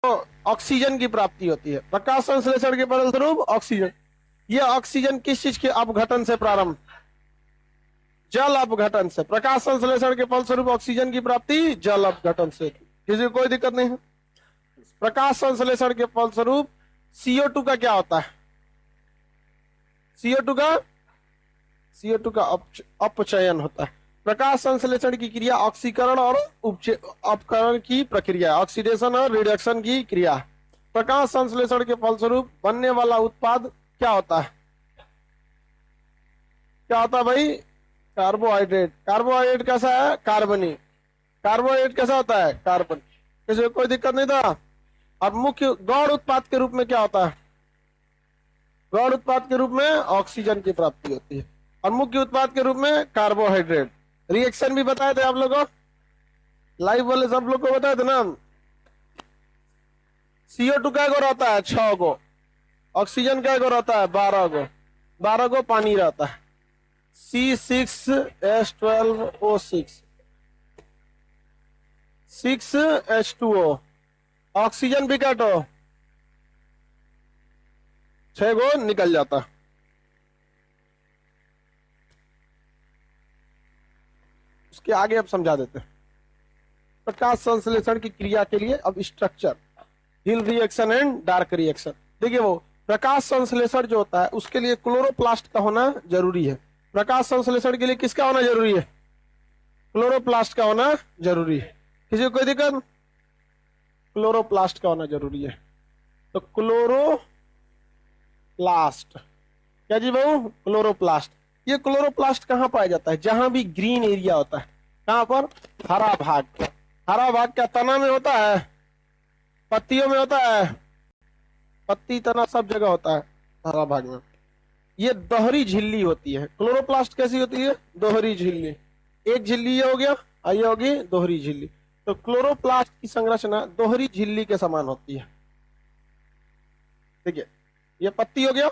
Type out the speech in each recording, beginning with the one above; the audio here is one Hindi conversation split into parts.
तो ऑक्सीजन की प्राप्ति होती है। प्रकाश संश्लेषण के फलस्वरूप ऑक्सीजन, यह ऑक्सीजन किस चीज के अपघटन से प्रारंभ, जल अपघटन से। प्रकाश संश्लेषण के फलस्वरूप ऑक्सीजन की प्राप्ति जल अपघटन से, किसी को कोई दिक्कत नहीं है। प्रकाश संश्लेषण के फलस्वरूप CO2 का क्या होता है, CO2 का अपचयन होता है। प्रकाश संश्लेषण की क्रिया ऑक्सीकरण और अपकरण की प्रक्रिया, ऑक्सीडेशन और रिडक्शन की क्रिया। प्रकाश संश्लेषण के फलस्वरूप बनने वाला उत्पाद क्या होता है, क्या होता है भाई, कार्बोहाइड्रेट। कार्बोहाइड्रेट कैसा है, कार्बनिक। कार्बोहाइड्रेट कैसा होता है, कार्बन। किसी को कोई दिक्कत नहीं था। अब मुख्य गौण उत्पाद के रूप में क्या होता है, गौण उत्पाद के रूप में ऑक्सीजन की प्राप्ति होती है, और मुख्य उत्पाद के रूप में कार्बोहाइड्रेट। रिएक्शन भी बताए थे आप लोगों को, लाइव वाले सब लोग को बताए थे ना। CO2 का गो रहता है 6 गो, ऑक्सीजन का गो रहता है 12 गो, 12 गो पानी रहता है, C6H12O6, 6H2O। ऑक्सीजन भी काटो, 6 गो निकल जाता। उसके आगे अब समझा देते हैं। प्रकाश संश्लेषण की क्रिया के लिए अब structure, hill reaction and dark reaction. देखिए वो प्रकाश संश्लेषण जो होता है उसके लिए क्लोरोप्लास्ट का होना जरूरी है। प्रकाश संश्लेषण के लिए किसका होना जरूरी है, क्लोरोप्लास्ट का होना जरूरी है। किसी को कोई दिक्कत, क्लोरोप्लास्ट का होना जरूरी है। तो क्लोरोप्लास्ट क्या जी बाबू, क्लोरोप्लास्ट। ये क्लोरोप्लास्ट कहां पाया जाता है, जहां भी ग्रीन एरिया होता है। कहां पर, हरा भाग। हरा भाग क्या तना में होता है, पत्तियों में होता है, पत्ती तना सब जगह होता है हरा भाग में। ये दोहरी झिल्ली होती है। क्लोरोप्लास्ट कैसी होती है, दोहरी झिल्ली। एक झिल्ली ये हो गया, ये होगी दोहरी झिल्ली। तो क्लोरोप्लास्ट की संरचना दोहरी झिल्ली के समान होती है। देखिए ये पत्ती हो गया,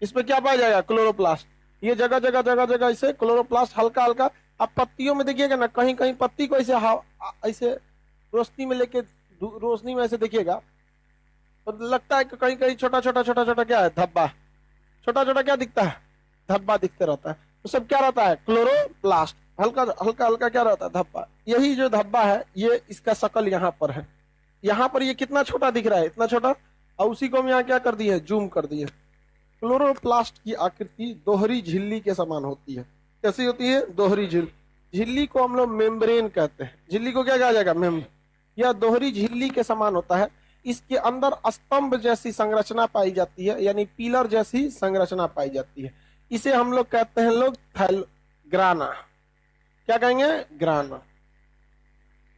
इसमें क्या पाया जाएगा, क्लोरोप्लास्ट। ये जगह जगह जगह जगह इसे क्लोरोप्लास्ट हल्का हल्का। अब पत्तियों में देखिएगा ना, कहीं कहीं पत्ती को ऐसे ऐसे रोशनी में लेके, रोशनी में ऐसे देखिएगा तो लगता है कि कहीं कहीं छोटा छोटा छोटा छोटा क्या है, धब्बा। छोटा छोटा क्या दिखता है, धब्बा दिखते रहता है। तो सब क्या रहता है, क्लोरोप्लास्ट। हल्का हल्का हल्का क्या रहता है, धब्बा। यही जो धब्बा है ये इसका शकल यहाँ पर है। यहाँ पर ये कितना छोटा दिख रहा है, इतना छोटा, और उसी को हम यहाँ क्या कर दिए, जूम कर दिए। क्लोरोप्लास्ट की आकृति दोहरी झिल्ली के समान होती है। कैसी होती है, दोहरी झिल्ली को हम लोग मेम्ब्रेन कहते हैं। झिल्ली को क्या कहा जाएगा, यह दोहरी झिल्ली के समान होता है। इसके अंदर स्तंभ जैसी संरचना पाई जाती है, यानी पिलर जैसी संरचना पाई जाती है। इसे हम लोग कहते हैं ग्राना। क्या कहेंगे, ग्राना।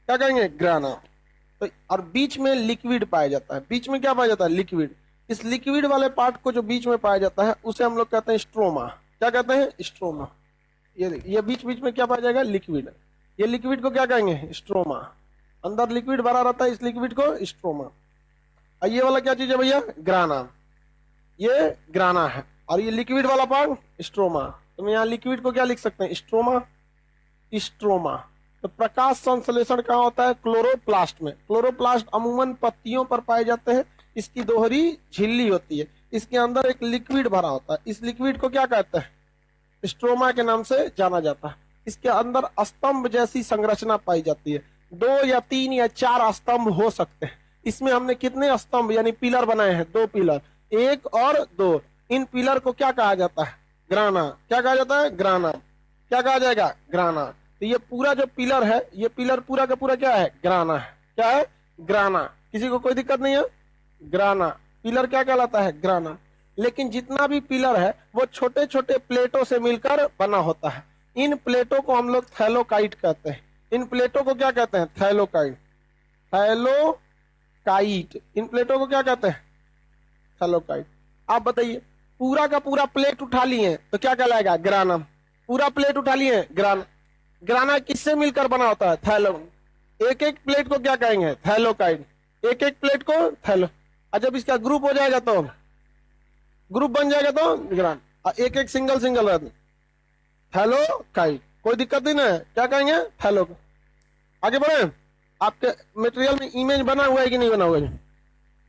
क्या कहेंगे, ग्राना। तो और बीच में लिक्विड पाया जाता है। बीच में क्या पाया जाता है, लिक्विड। इस लिक्विड वाले पार्ट को जो बीच में पाया जाता है उसे हम लोग कहते हैं स्ट्रोमा। क्या कहते हैं, स्ट्रोमा। ये बीच बीच में क्या पाया जाएगा, लिक्विड। ये लिक्विड को क्या कहेंगे, स्ट्रोमा। अंदर लिक्विड भरा रहता है, इस लिक्विड को स्ट्रोमा। और ये वाला क्या चीज है भैया, ग्राना। ये ग्राना है, और ये लिक्विड वाला पार्ट स्ट्रोमा। तो यहाँ लिक्विड को क्या लिख सकते हैं, स्ट्रोमा, स्ट्रोमा। तो प्रकाश संश्लेषण कहाँ होता है, क्लोरोप्लास्ट में। क्लोरोप्लास्ट अमूमन पत्तियों पर पाए जाते हैं। इसकी दोहरी झिल्ली होती है, इसके अंदर एक लिक्विड भरा होता है। इस लिक्विड को क्या कहते हैं, स्ट्रोमा के नाम से जाना जाता है। इसके अंदर स्तंभ जैसी संरचना पाई जाती है। 2 या 3 या 4 स्तंभ हो सकते हैं। इसमें हमने कितने स्तंभ यानी पिलर बनाए हैं, 2 पिलर, 1 और 2। इन पिलर को क्या कहा जाता है, ग्राना। क्या कहा जाता है, ग्राना। क्या कहा जाएगा, ग्राना। तो ये पूरा जो पिलर है, ये पिलर पूरा का पूरा क्या है, ग्राना है। क्या है, ग्राना। किसी को कोई दिक्कत नहीं है, ग्राना। पिलर क्या कहलाता है, ग्राना। लेकिन जितना भी पिलर है वो छोटे छोटे प्लेटों से मिलकर बना होता है। इन प्लेटों को हम लोग थैलोकाइट कहते हैं। इन प्लेटों को क्या कहते हैं, थैलोकाइट। थैलोकाइट। इन प्लेटों को क्या कहते हैं, थैलोकाइट। आप बताइए, पूरा का पूरा प्लेट उठा लिए तो क्या कहलाएगा, ग्राना। पूरा प्लेट उठा लिए, ग्राना। ग्राना किससे मिलकर बना होता है, थैलो। एक एक प्लेट को क्या कहेंगे, थैलोकाइट। एक एक प्लेट को थैलो। और जब इसका ग्रुप हो जाएगा तो ग्रुप बन जाएगा तो ग्रान। एक एक सिंगल सिंगल रहते, थैलोकाइट। कोई दिक्कत नहीं ना, क्या कहेंगे, थैलो। आगे बढ़े। आपके मटेरियल में इमेज बना हुआ है कि नहीं बना हुआ है?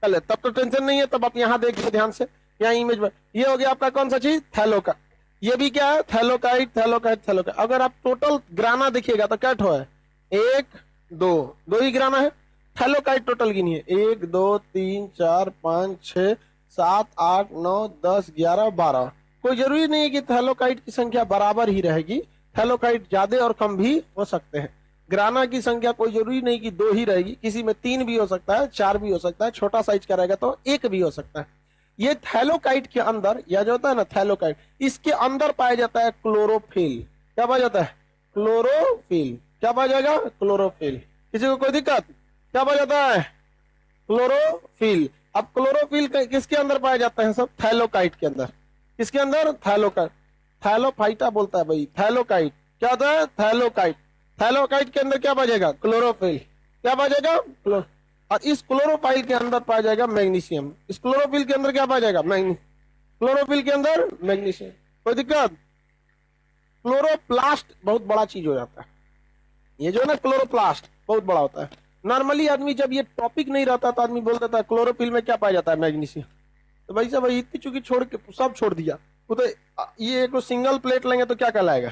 चले तब तो टेंशन नहीं है, तब आप यहाँ देखिए ध्यान से, यहाँ इमेज में ये हो गया आपका कौन सा चीज, थैलोका। ये भी क्या है, थैलोकाइट थैलोकाइट थैलोकाइट। अगर आप टोटल ग्राना देखिएगा तो क्या ठो है, एक दो, दो ही ग्राना है। थैलोकाइट टोटल गिनिए, 1 2 3 4 5 6 7 8 9 10 11 12। कोई जरूरी नहीं है कि थैलोकाइट की संख्या बराबर ही रहेगी, थैलोकाइट ज्यादा और कम भी हो सकते हैं। ग्राना की संख्या कोई जरूरी नहीं कि 2 ही रहेगी, किसी में 3 भी हो सकता है, 4 भी हो सकता है, छोटा साइज का रहेगा तो 1 भी हो सकता है। ये थैलोकाइट के अंदर, या जो होता है ना थैलोकाइट, इसके अंदर पाया जाता है क्लोरोफिल। क्या पाया जाता है, क्लोरोफिल। क्या पाया जाएगा, क्लोरोफिल। किसी को कोई दिक्कत, क्या पाया जाता है, क्लोरोफिल। अब क्लोरोफिल किसके अंदर पाया जाता है, सब थैलोकाइट के अंदर। किसके अंदर, थैलोकाइट। थैलोफाइटा बोलता है भाई, थैलोकाइट। क्या होता है, थैलोकाइट। थैलोकाइट के अंदर क्या पाया जाएगा, क्लोरोफिल। क्या पाया जाएगा, और इस क्लोरोफाइल के अंदर पाया जाएगा मैग्नीशियम। इस क्लोरोफिल के अंदर क्या पाया जाएगा, क्लोरोफिल के अंदर मैग्नीशियम। कोई दिक्कत। क्लोरोप्लास्ट बहुत बड़ा चीज हो जाता है, ये जो है ना क्लोरोप्लास्ट बहुत बड़ा होता है। नॉर्मली आदमी जब ये टॉपिक नहीं रहता तो आदमी बोल देता है क्लोरोफिल में क्या पाया जाता है, मैग्नीशियम। तो भाई साहब इतनी चूंकि छोड़ के सब छोड़ दिया, वो तो ये एक सिंगल प्लेट लेंगे तो क्या कहलाएगा,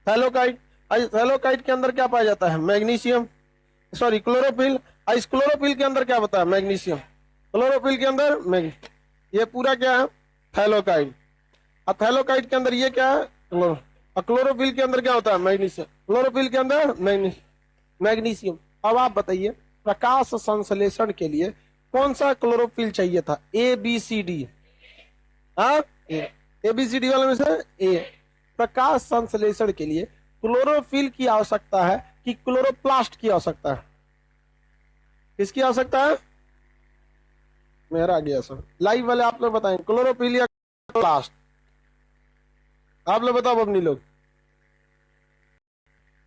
थैलोकाइट। थैलोकाइट के अंदर क्या पाया जाता है, मैग्नीशियम, सॉरी क्लोरोफिल। इस क्लोरोफिल के अंदर क्या बताया, मैग्नीशियम। क्लोरोफिल के अंदर ये पूरा क्या है, थैलोकाइट। और थैलोकाइट के अंदर ये क्या है, और क्लोरोफिल के अंदर क्या होता है, मैग्नीशियम। क्लोरोफिल के अंदर मैग्नीशियम। अब आप बताइए, प्रकाश संश्लेषण के लिए कौन सा क्लोरोफिल चाहिए था, ए बी सी डी। हाँ, ए बी सी डी वाले में से ए। प्रकाश संश्लेषण के लिए क्लोरोफिल की आवश्यकता है कि क्लोरोप्लास्ट की आवश्यकता है, किसकी आवश्यकता है, मेरा गया सब लाइव वाले आप लोग बताएं, क्लोरोफिल या प्लास्ट। आप लोग बताओ अपनी लोग,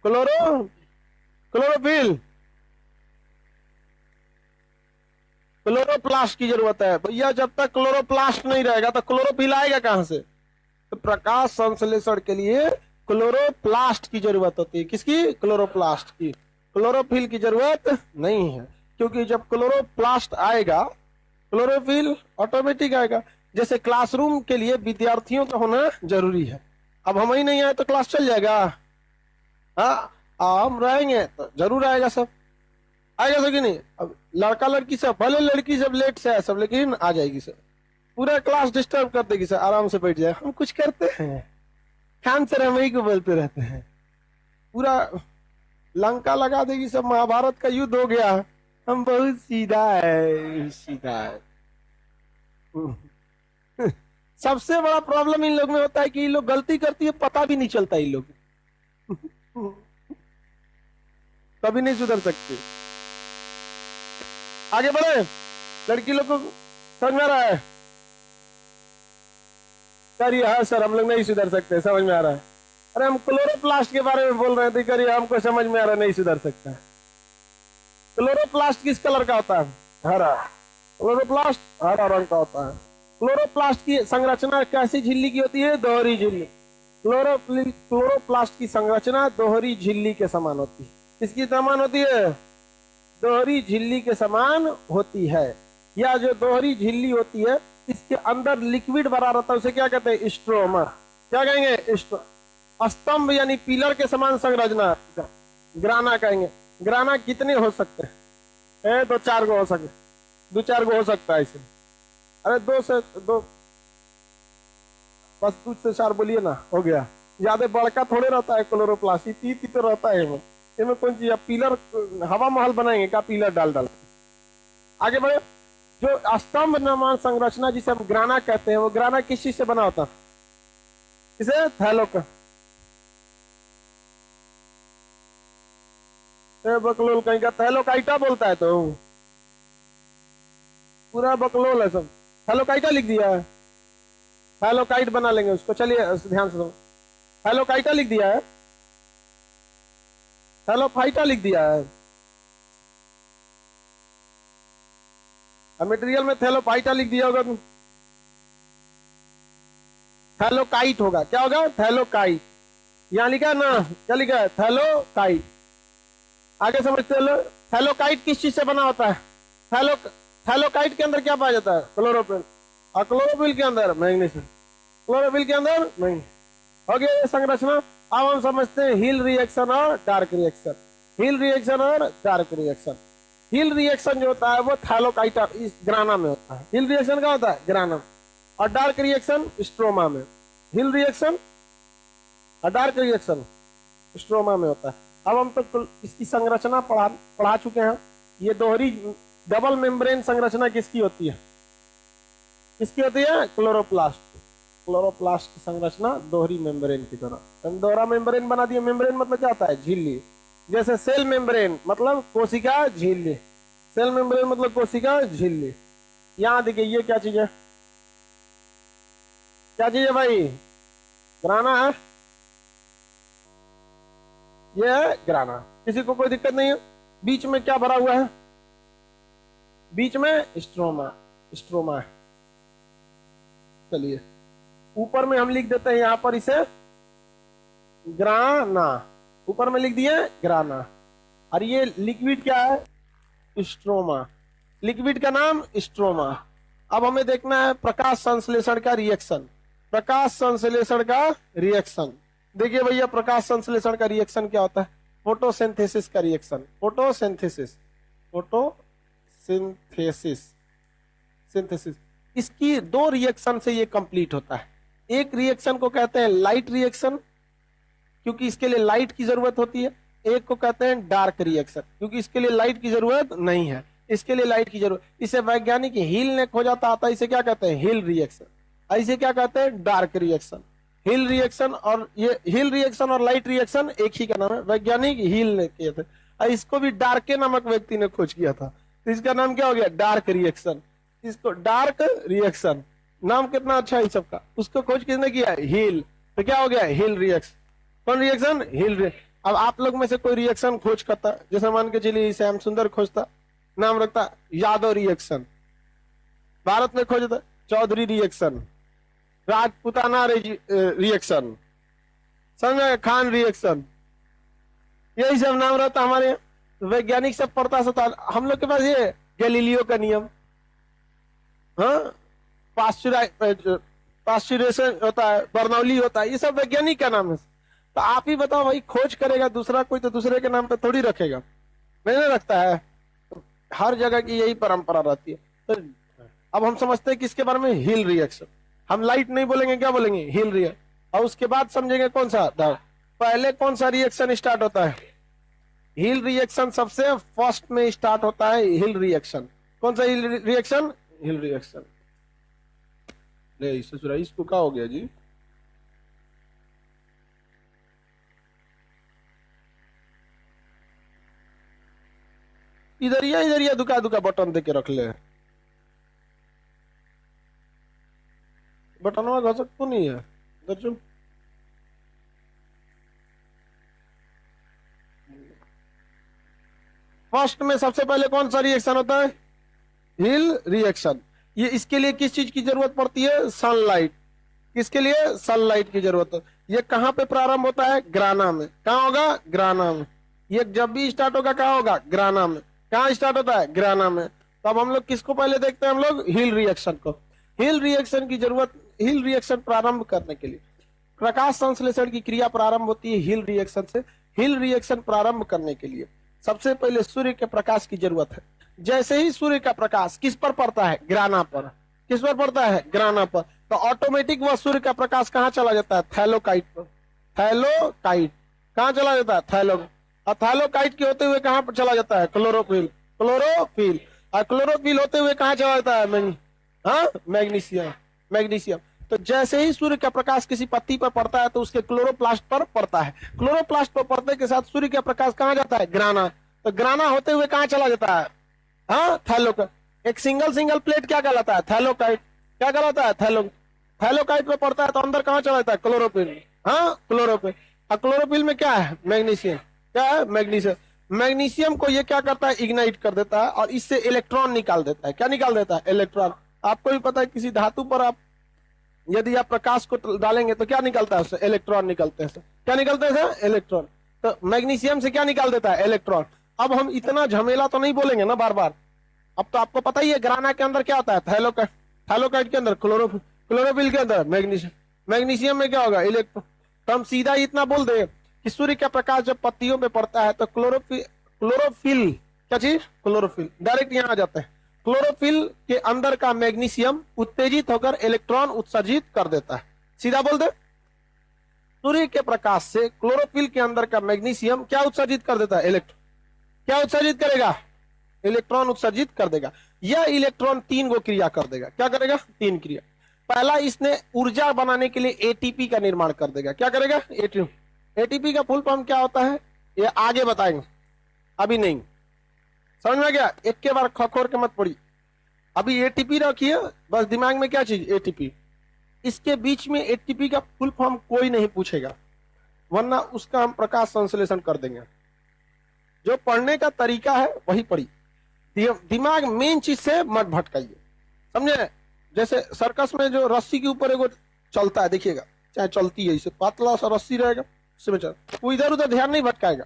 क्लोरोफिल, क्लोरोप्लास्ट की जरूरत है भैया। जब तक क्लोरोप्लास्ट नहीं रहेगा तो क्लोरोफिल आएगा कहां से। तो प्रकाश संश्लेषण के लिए क्लोरोप्लास्ट की जरूरत होती है, किसकी, क्लोरोप्लास्ट की। क्लोरोफिल की जरूरत नहीं है, क्योंकि जब क्लोरोप्लास्ट आएगा क्लोरोफिल ऑटोमेटिक आएगा। जैसे क्लासरूम के लिए विद्यार्थियों का होना जरूरी है। अब हम ही नहीं आए तो क्लास चल जाएगा, हाँ हम रहेंगे तो जरूर आएगा सब, आएगा सब कि नहीं। अब लड़का लड़की सब, भले लड़की सब लेट से आए सब, लेकिन आ जाएगी सब। पूरा क्लास डिस्टर्ब कर देगी सर, आराम से बैठ जाए। हम कुछ करते हैं, खान सर हम ही को बोलते रहते हैं, पूरा लंका लगा देगी सब, महाभारत का युद्ध हो गया। हम बहुत सीधा है, सीधा है। सबसे बड़ा प्रॉब्लम इन लोग में होता है कि इन लोग गलती करती है, पता भी नहीं चलता इन लोग कभी नहीं सुधर सकते। आगे बढ़े, लड़की लोग को समझ में आ रहा है, करिए हाँ सर हम लोग नहीं सुधर सकते, समझ में आ रहा है। अरे हम क्लोरोप्लास्ट के बारे में बोल रहे थे, करिए हमको समझ में आ रहा है नहीं सुधर सकता। क्लोरोप्लास्ट किस कलर का होता है, हरा। क्लोरोप्लास्ट हरा रंग का होता है। क्लोरोप्लास्ट की संरचना कैसी झिल्ली की होती है, दोहरी झिल्ली। क्लोरोप्लास्ट की संरचना दोहरी झिल्ली के समान होती है। किसकी समान होती है, दोहरी झिल्ली के समान होती है। या जो दोहरी झिल्ली होती है इसके अंदर लिक्विड भरा रहता है, उसे क्या कहते हैं, स्ट्रोमा। क्या कहेंगे, स्तंभ यानी पिलर के समान संरचना, ग्राना कहेंगे। ग्राना कितने हो सकते हैं, 2-4 गो हो सकते, 2-4 गो हो सकता है इसे। अरे 2 से 2, बस 2 से 4 बोलिए ना, हो गया। ज्यादा बड़का थोड़े रहता है क्लोरोप्लास्ट, तीत तो रहता है इसमें कौन चीज, पिलर हवा महल बनाएंगे क्या, पिलर डाल डाल। आगे बढ़े, जो स्तंभ नुमा संरचना जिसे हम ग्राना कहते हैं, वो ग्राना किस चीज से बना होता है, किसे, थैलोक, बकलोल कहीं का, थैलोकाइटा बोलता है तो पूरा बकलोल है सब। थैलोकाइटा लिख दिया है, थैलोकाइट बना लेंगे उसको, चलिए ध्यान से सुनो। थैलोकाइटा लिख दिया है, थैलोफाइटा लिख दिया है। मटेरियल में थैलोफाइटा लिख दिया होगा, थैलोकाइट होगा, क्या होगा, थैलोकाइट। यहां लिखा है ना, क्या लिखा है, थैलोकाइट। आगे समझते हैं। थैलोकाइट किस चीज से बना होता है? थैलोकाइट के अंदर क्या पाया जाता है? क्लोरोफिल। और क्लोरोफिल के अंदर मैग्नीशियम। क्लोरोफिल के अंदर मैग्नीशियम। हो गया ये संरचना। अब हम समझते हैं हील रिएक्शन और डार्क रिएक्शन। हील रिएक्शन और डार्क रिएक्शन। हील रिएक्शन जो होता है वो थैलोकाइट इस ग्राना में होता है। हील रिएक्शन क्या होता है? ग्राना। और डार्क रिएक्शन स्ट्रोमा में। हील रिएक्शन और डार्क रिएक्शन स्ट्रोमा में होता है। अब हम तो इसकी संरचना पढ़ा चुके हैं। ये दोहरी डबल मेम्ब्रेन संरचना किसकी होती है? किसकी होती है? क्लोरोप्लास्ट। क्लोरोप्लास्ट की संरचना दोहरी मेम्ब्रेन की तरह। हम दोहरा मेम्ब्रेन बना दिए। मेम्ब्रेन मतलब क्या होता है? झिल्ली। जैसे सेल मेम्ब्रेन मतलब कोशिका झिल्ली। सेल मेम्ब्रेन मतलब कोशिका झिल्ली। यहां देखिए ये क्या चीज है? क्या चीज है भाई? ग्राना है। ये है ग्राना। किसी को कोई दिक्कत नहीं है? बीच में क्या भरा हुआ है? बीच में स्ट्रोमा। स्ट्रोमा है। चलिए ऊपर में हम लिख देते हैं यहां पर इसे ग्राना। ऊपर में लिख दिए ग्राना। और ये लिक्विड क्या है? स्ट्रोमा। लिक्विड का नाम स्ट्रोमा। अब हमें देखना है प्रकाश संश्लेषण का रिएक्शन। प्रकाश संश्लेषण का रिएक्शन। देखिए भैया प्रकाश संश्लेषण का रिएक्शन क्या होता है? फोटोसिंथेसिस का रिएक्शन। फोटोसिंथेसिस। फोटोसिंथेसिस। सिंथेसिस। इसकी दो रिएक्शन से ये कंप्लीट होता है। एक रिएक्शन को कहते हैं लाइट रिएक्शन क्योंकि इसके लिए लाइट की जरूरत होती है। एक को कहते हैं डार्क रिएक्शन क्योंकि इसके लिए लाइट की जरूरत नहीं है। इसके लिए लाइट की जरूरत। इसे वैज्ञानिक हिल ने खोजा था। इसे क्या कहते हैं? हिल रिएक्शन। इसे क्या कहते हैं? Dark reaction. हिल रिएक्शन और ये हिल रिएक्शन और लाइट रिएक्शन एक ही का नाम है। वैज्ञानिक हिल ने किए थे। इसको भी डार्के नामक व्यक्ति ने खोज किया था। तो इसका नाम क्या हो गया? Dark reaction. इसको डार्क रिएक्शन। नाम कितना अच्छा है सबका। उसको खोज किसने किया? हिल। तो क्या हो गया? हिल रिएक्शन। कौन रिएक्शन? हिल रिएक्शन। अब आप लोग में से कोई रिएक्शन खोज करता, जैसे मान के चलिए श्याम सुंदर खोजता, नाम रखता यादव रिएक्शन। भारत में खोजता Chaudhary reaction, Rajputana reaction, Sanjay Khan reaction, यही सब नाम रहता हमारे। वैज्ञानिक सब पढ़ता सता। हम लोग के पास ये गैलीलियो का नियम, हाँ, पास्चुरेशन होता है, बर्नौली होता है, ये सब वैज्ञानिक का नाम है। तो आप ही बताओ भाई, खोज करेगा दूसरा कोई तो दूसरे के नाम पे थोड़ी रखेगा, नहीं रखता है। हर जगह की यही परंपरा रहती है। तो अब हम समझते हैं कि इसके बारे में हिल रिएक्शन। हम लाइट नहीं बोलेंगे, क्या बोलेंगे? हिल रिएक्शन। और उसके बाद समझेंगे कौन सा। पहले कौन सा रिएक्शन स्टार्ट होता है? हिल रिएक्शन सबसे फर्स्ट में स्टार्ट होता है। हिल रिएक्शन। कौन सा हिल रिएक्शन? हिल रिएक्शन। इसको क्या हो गया जी? इधर या दुका दुका बटन देके रख ले। बटन में घसक तो नहीं है इधर जो। फर्स्ट में सबसे पहले कौन सा रिएक्शन होता है? हिल रिएक्शन। ये इसके लिए किस चीज की जरूरत पड़ती है? सनलाइट। किसके लिए? सनलाइट की जरूरत है। ये कहां पे प्रारंभ होता है? ग्राना में। कहां होगा? ग्राना में। ये जब भी स्टार्ट होगा कहां होगा? ग्राना में। कहां स्टार्ट होता है? ग्राना में। तो अब हम लोग किसको पहले देखते हैं? हम लोग हिल रिएक्शन को। हिल रिएक्शन की जरूरत, हिल रिएक्शन प्रारंभ करने के लिए प्रकाश संश्लेषण की क्रिया प्रारंभ होती है हिल रिएक्शन से। हिल रिएक्शन प्रारंभ करने के लिए सबसे पहले सूर्य के प्रकाश की जरूरत है। जैसे ही सूर्य का प्रकाश किस पर पड़ता है? ग्राना पर। किस पर पड़ता है? ग्राना पर। तो ऑटोमेटिक वह सूर्य का प्रकाश कहां चला जाता है? थैलोकाइट पर। थैलोकाइट कहां चला जाता है? थैलो। और थैलोकाइट के होते हुए कहां पर चला जाता है? क्लोरोफिल। क्लोरोफिल। और क्लोरोफिल होते हुए कहां चला जाता है? मैग्नीशियम। मैग्नीशियम। तो जैसे ही सूर्य का प्रकाश किसी पत्ती पर पड़ता है तो उसके क्लोरोप्लास्ट पर पड़ता है। क्लोरोप्लास्ट पर पड़ने के साथ सूर्य का प्रकाश कहां जाता है? ग्राना। तो ग्राना होते हुए कहां चला जाता है? थैलोकाइट। एक सिंगल सिंगल प्लेट क्या कहलाता है? थैलोकाइट। क्या कहलाता है? थैलोकाइट पे पड़ता है तो अंदर कहां चला जाता है? क्लोरोफिल। क्लोरोफिल। और क्लोरोफिल में क्या है? मैग्नीशियम। क्या है? मैग्नीशियम। मैग्नीशियम को ये क्या करता है? इग्नाइट कर देता है और इससे इलेक्ट्रॉन निकाल देता है। क्या निकाल देता है? इलेक्ट्रॉन। आपको भी पता है किसी धातु पर आप यदि आप प्रकाश को डालेंगे तो क्या निकलता है? इलेक्ट्रॉन निकलते हैं। क्या निकलते हैं? इलेक्ट्रॉन। तो मैग्नीशियम से क्या निकाल देता है? इलेक्ट्रॉन। अब हम इतना झमेला तो नहीं बोलेंगे ना बार बार। अब तो आपको पता ही है ग्राना के अंदर क्या होता है, थैलोकाइट, थैलोकाइट के अंदर क्लोरोफिल के अंदर मैग्नीशियम, मैग्नीशियम में क्या होगा, इलेक्ट्रॉन। तो हम सीधा इतना बोल दें कि सूर्य का प्रकाश जब पत्तियों में पड़ता है तो क्लोरोफिल क्या चीज, क्लोरोफिल, डायरेक्ट यहां आ जाता है। क्लोरोफिल के अंदर का मैग्नीशियम उत्तेजित होकर इलेक्ट्रॉन उत्सर्जित कर देता है। सीधा बोल दे, सूर्य के प्रकाश से क्लोरोफिल के अंदर का मैग्नीशियम क्या उत्सर्जित कर देता है, इलेक्ट्रॉन। क्या उत्सर्जित करेगा, इलेक्ट्रॉन उत्सर्जित कर देगा। यह इलेक्ट्रॉन 3 गो क्रिया कर देगा। क्या करेगा, 3 क्रिया। पहला, इसने ऊर्जा बनाने के लिए एटीपी का निर्माण कर देगा। क्या करेगा, एटीपी का फुल फॉर्म क्या होता है ये आगे बताएंगे, अभी नहीं। समझ में गया, एक के बार खखोर के मत पड़ी। अभी एटीपी रखिए बस दिमाग में, क्या चीज, एटीपी। इसके बीच में एटीपी का फुल फॉर्म कोई नहीं पूछेगा, वरना उसका हम प्रकाश संश्लेषण कर देंगे। जो पढ़ने का तरीका है वही पढ़ी, दिमाग मेन चीज से मत भटकाइए, समझे। जैसे सर्कस में जो रस्सी के ऊपर एगो चलता है, देखिएगा, चाहे चलती है, इसे पतला सा रस्सी रहेगा, उसमें चल, वो इधर उधर ध्यान नहीं भटकाएगा।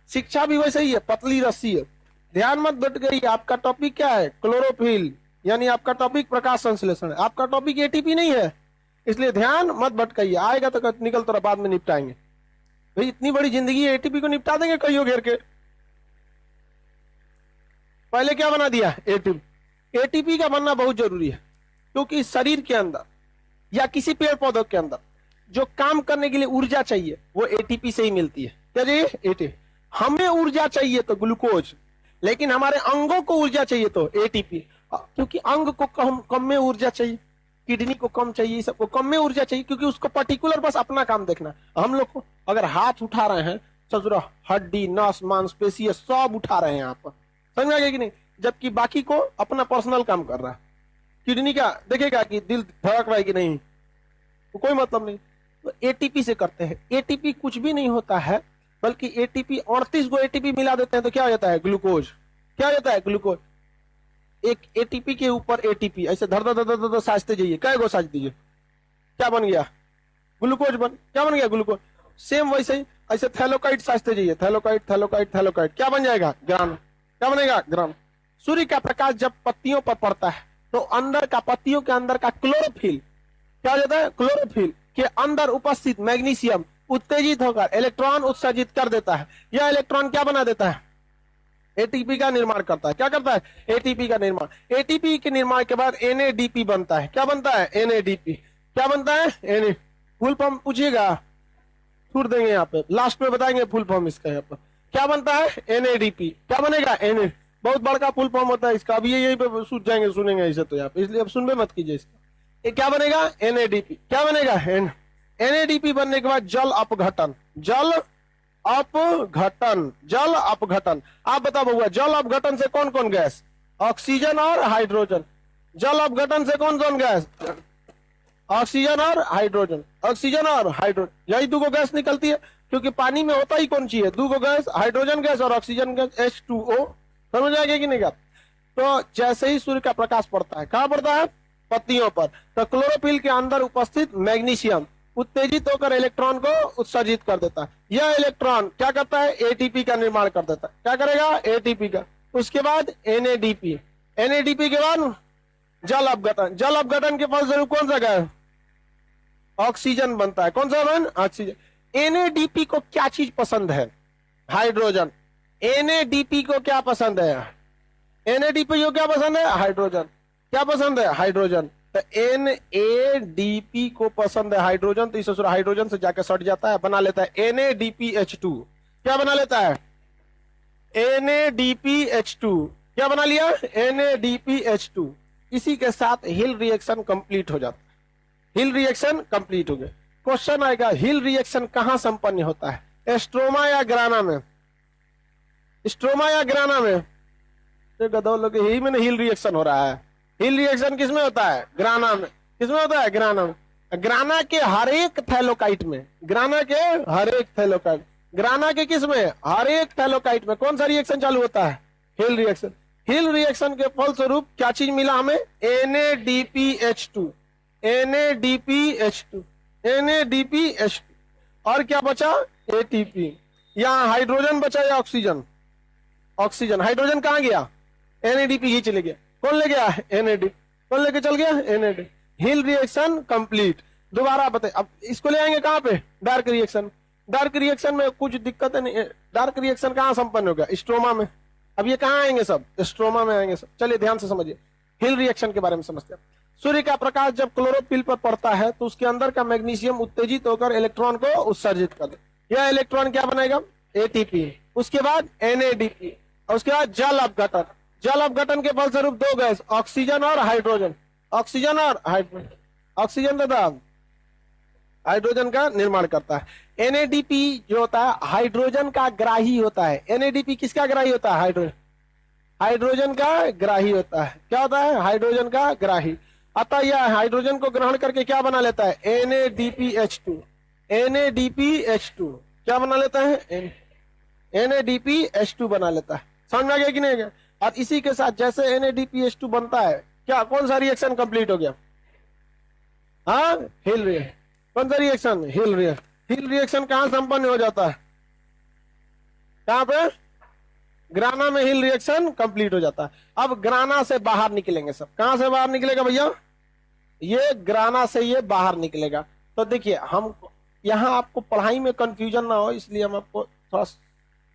शिक्षा भी वैसे ही है, पतली रस्सी है, ध्यान मत भटक गई। आपका टॉपिक क्या है, क्लोरोफिल, यानी आपका टॉपिक प्रकाश संश्लेषण है, आपका टॉपिक एटीपी नहीं है, इसलिए ध्यान मत भटकाइए। आएगा तो निकल तो बाद में निपटाएंगे। भाई इतनी बड़ी जिंदगी है, एटीपी को निपटा देंगे कईयों घेर के। पहले क्या बना दिया, एटीपी। एटीपी का बनना बहुत जरूरी है, क्योंकि शरीर के अंदर या किसी पेड़ पौधों के अंदर जो काम करने के लिए ऊर्जा चाहिए वो एटीपी से ही मिलती है। क्या चाहिए, एटीपी। हमें ऊर्जा चाहिए तो ग्लूकोज, लेकिन हमारे अंगों को ऊर्जा चाहिए तो एटीपी, क्योंकि अंग को कम में ऊर्जा चाहिए, किडनी को कम चाहिए, सबको कम में ऊर्जा चाहिए, क्योंकि उसको पर्टिकुलर बस अपना काम देखना। हम लोग को अगर हाथ उठा रहे हैं, ससुरा हड्डी, नस, मांसपेशी सब उठा रहे हैं आप, समझ में आ गया कि नहीं, जबकि बाकी को अपना पर्सनल काम कर रहा है। किडनी क्या देखेगा कि दिल धड़क रहा है कि नहीं, तो कोई मतलब नहीं। तो एटीपी से करते हैं। एटीपी कुछ भी नहीं होता है, बल्कि एटीपी 38 गो एटीपी मिला देते हैं तो क्या हो जाता है, ग्लूकोज। क्या हो जाता है, ग्लूकोज। एक एटीपी के ऊपर एटीपी ऐसे धर धर धर धर साजते जाइए, कै गो साज दीजिए, क्या बन गया, ग्लूकोज क्या बन गया, ग्लूकोज। सेम वैसे ही ऐसे थैलोकाइट साजते जाइए, थैलोकाइट थैलोकाइट थैलोकाइट, क्या बन जाएगा, ग्रान। क्या बनेगा, ग्रान। सूर्य का प्रकाश जब पत्तियों पर पड़ता है तो अंदर का, पत्तियों के अंदर का क्लोरोफिल क्या हो जाता है, क्लोरोफिल के अंदर उपस्थित मैग्नीशियम उत्तेजित होकर इलेक्ट्रॉन उत्सर्जित कर देता है। यह इलेक्ट्रॉन क्या बना देता है, एटीपी का निर्माण करता है। क्या करता है, एटीपी का निर्माण। एटीपी के निर्माण के बाद एनएडीपी बनता है। क्या बनता है, एनएडीपी। क्या बनता है, एन। फुल फॉर्म पूछिएगा, छूट देंगे यहाँ पे, लास्ट में बताएंगे फुल फॉर्म इसका। यहाँ पर क्या बनता है, एनएडीपी। क्या बनेगा, एन। बहुत बड़का फुल फॉर्म होता है इसका, अभी यही पे सूझ जाएंगे, सुनेंगे इसे तो यहाँ पे, इसलिए अब सुनबे मत कीजिए इसका। ये क्या बनेगा, एनएडीपी। क्या बनेगा, एन। एनएडीपी बनने के बाद जल अपघटन, जल अपघटन, जल अपघटन। आप बताओ बउआ, जल अपघटन से कौन कौन गैस, ऑक्सीजन और हाइड्रोजन। जल अपघटन से कौन कौन गैस, ऑक्सीजन और हाइड्रोजन, ऑक्सीजन और हाइड्रोजन, यही दो गैस निकलती है, क्योंकि पानी में होता ही कौन सी है, दो गैस, हाइड्रोजन गैस और ऑक्सीजन गैस, H2O। समझ आएगा कि नहीं। तो जैसे ही सूर्य का प्रकाश पड़ता है, कहां पड़ता है, पत्तियों पर, तो क्लोरोफिल के अंदर उपस्थित मैग्नीशियम उत्तेजित होकर इलेक्ट्रॉन को उत्सर्जित कर देता है। यह इलेक्ट्रॉन क्या करता है, एटीपी का निर्माण कर देता है। क्या करेगा, एटीपी का। उसके बाद एनएडीपी, एनएडीपी के बाद जल अपघटन, जल अपघटन के फलस्वरूप कौन सा गैस, ऑक्सीजन बनता है। कौन सा बन, ऑक्सीजन। एनएडीपी को क्या चीज पसंद है, हाइड्रोजन। एनएडीपी को क्या पसंद है, एनएडीपी को क्या पसंद है, हाइड्रोजन। क्या पसंद है, हाइड्रोजन। तो एनएडीपी को पसंद है हाइड्रोजन, तो इसे हाइड्रोजन से जाकर सट जाता है, बना लेता है NADPH2। क्या बना लेता है, NADPH2। क्या बना लिया, NADPH2। इसी के साथ हिल रिएक्शन कंप्लीट हो जाता है। हिल रिएक्शन कंप्लीट हो गया। क्वेश्चन आएगा, हिल रिएक्शन कहां संपन्न होता है, स्ट्रोमा या ग्राना में, स्ट्रोमा या ग्राना में। गधौ लोग यही में हिल रिएक्शन हो रहा है। हिल रिएक्शन किसमें होता है, ग्राना में। किसमें होता है, ग्राना में। ग्राना के हर एक थैलोकाइट में, ग्राना के हर एक थैलोकाइट, ग्राना के किसमें, हर एक थैलोकाइट में कौन सा रिएक्शन चालू होता है, हिल रिएक्शन। हिल रिएक्शन के फलस्वरूप क्या चीज मिला हमें, NADPH2, NADPH2, NADPH2। और क्या बचा, ATP। यहां हाइड्रोजन बचा या ऑक्सीजन, ऑक्सीजन, हाइड्रोजन कहाँ गया, NADP ही चले गया, कौन ले गया, NAD, कौन लेके चल गया, NAD। हिल रिएक्शन कंप्लीट। दोबारा बताए, अब इसको ले आएंगे कहाँ पे, डार्क रिएक्शन। डार्क रिएक्शन में कुछ दिक्कत नहीं, डार्क रिएक्शन कहाँ संपन्न होगा, स्ट्रोमा में। अब ये कहाँ आएंगे सब, स्ट्रोमा में आएंगे सब। चलिए ध्यान से समझिए, हिल रिएक्शन के बारे में समझते हैं। सूर्य का प्रकाश जब क्लोरोफिल पर पड़ता है तो उसके अंदर का मैग्नीशियम उत्तेजित होकर इलेक्ट्रॉन को उत्सर्जित कर दे। यह इलेक्ट्रॉन क्या बनेगा, ATP। उसके बाद NADP, और उसके बाद जल अपघटन। जल अपघटन के फलस्वरूप दो गैस, ऑक्सीजन और हाइड्रोजन, ऑक्सीजन और हाइड्रोजन, ऑक्सीजन तथा हाइड्रोजन का निर्माण करता है। NADP जो होता है हाइड्रोजन का ग्राही होता है। NADP किसका ग्राही होता है, हाइड्रोजन, हाइड्रोजन का ग्राही होता है। क्या होता है, हाइड्रोजन का ग्राही। अतः यह हाइड्रोजन को ग्रहण करके क्या बना लेता है, NADPH2। NADPH2 क्या बना लेता है, NADPH2 बना लेता है। समझ में आ गया कि नहीं गया। और इसी के साथ जैसे NADPH2 बनता है, क्या कौन सा रिएक्शन कंप्लीट हो गया, हाँ, हिल रिएक्शन। कौन सा रिएक्शन, हिल रिएक्शन। हिल रिएक्शन कहां संपन्न हो जाता है, कहां पे, ग्राना में हिल रिएक्शन कंप्लीट हो जाता है। अब ग्राना से बाहर निकलेंगे सब। कहां से बाहर निकलेगा भैया, ये ग्राना से ये बाहर निकलेगा। तो देखिए, हम यहां आपको पढ़ाई में कंफ्यूजन ना हो इसलिए हम आपको थोड़ा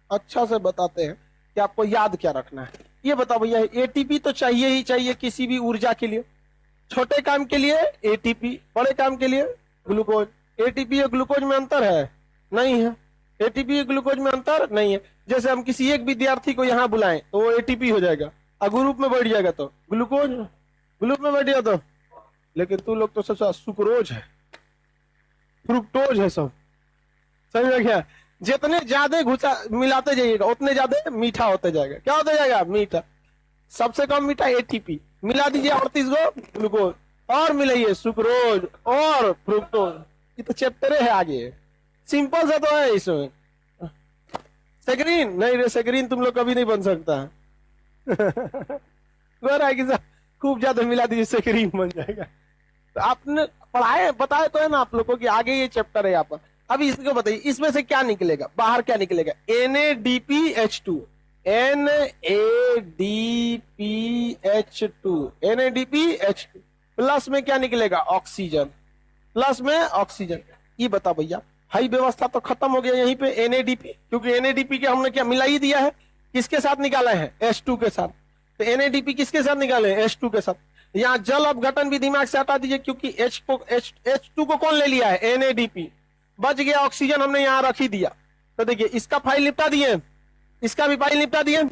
अच्छा से बताते हैं कि आपको याद क्या रखना है। ये बताओ भैया, ATP तो चाहिए ही चाहिए किसी भी ऊर्जा के लिए। छोटे काम के लिए ATP, बड़े काम के लिए ग्लूकोज। ATP और ग्लूकोज में अंतर है, नहीं है। ATP और ग्लूकोज में अंतर नहीं है। जैसे हम किसी एक विद्यार्थी को यहाँ बुलाएं तो वो ATP हो जाएगा, और ग्रुप में बैठ जाएगा तो ग्लूकोज, ग्रुप में बैठ गया तो। लेकिन तू लोग तो सब सुक्रोज है, फ्रुक्टोज है सब। समझ में क्या, जितने ज्यादा घुसा मिलाते जाइएगा उतने ज्यादा मीठा होते जाएगा। क्या होते जाएगा, मीठा। सबसे कम मीठा ATP, मिला दीजिए 38 गो ग्लूकोज, और मिलाइए सुक्रोज और फ्रुक्टोज। ये तो चैप्टर है आगे, सिंपल सा तो है इसमें। सेक्रीन नहीं रे, सेक्रीन तुम लोग कभी नहीं बन सकता। गोरा है कि खूब ज्यादा मिला दीजिए सेक्रीन बन जाएगा। तो आपने पढ़ाए बताए तो है ना आप लोग को कि आगे ये चैप्टर है यहाँ पर। अभी इसको बताइए, इसमें से क्या निकलेगा, बाहर क्या निकलेगा, NADPH2, NADPH2, NADPH2 प्लस में क्या निकलेगा, ऑक्सीजन, प्लस में ऑक्सीजन। ये बता भैया, हाई व्यवस्था तो खत्म हो गया यहीं पे NADP, क्योंकि NADP के हमने क्या मिला ही दिया है, किसके साथ निकाला है, H2 के साथ। तो NADP किसके साथ निकाले, H2 के साथ। यहाँ जल अपघटन भी दिमाग से हटा दीजिए, क्योंकि H2 को कौन ले लिया है, NADP। बच गया ऑक्सीजन, हमने यहाँ रख ही दिया। तो देखिए, इसका फाइल निपटा दिए, इसका भी फाइल निपटा दिए,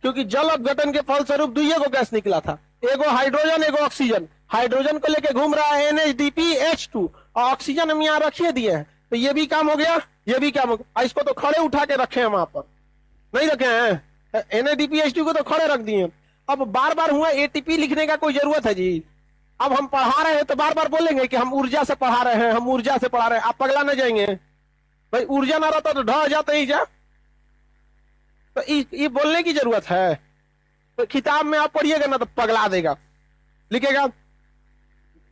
क्योंकि जल अपघटन के फलस्वरूप दुइये को गैस निकला था, एगो हाइड्रोजन एगो ऑक्सीजन। हाइड्रोजन को लेके घूम रहा है NADPH2, और ऑक्सीजन हम यहाँ रखिए दिए हैं। तो ये भी काम हो गया, ये भी काम हो गया। इसको तो खड़े उठा के रखे हैं वहां पर, नहीं रखे हैं, NADPH2 को तो खड़े रख दिए। अब बार बार हुआ ATP लिखने का कोई जरूरत है जी। अब हम पढ़ा रहे हैं तो बार बार बोलेंगे कि हम ऊर्जा से पढ़ा रहे हैं, हम ऊर्जा से पढ़ा रहे हैं। आप पगला न जाएंगे भाई, ऊर्जा ना रहता तो ढह जाते ही जा। तो ये बोलने की जरूरत है। तो किताब में आप पढ़िएगा ना तो पगला देगा, लिखेगा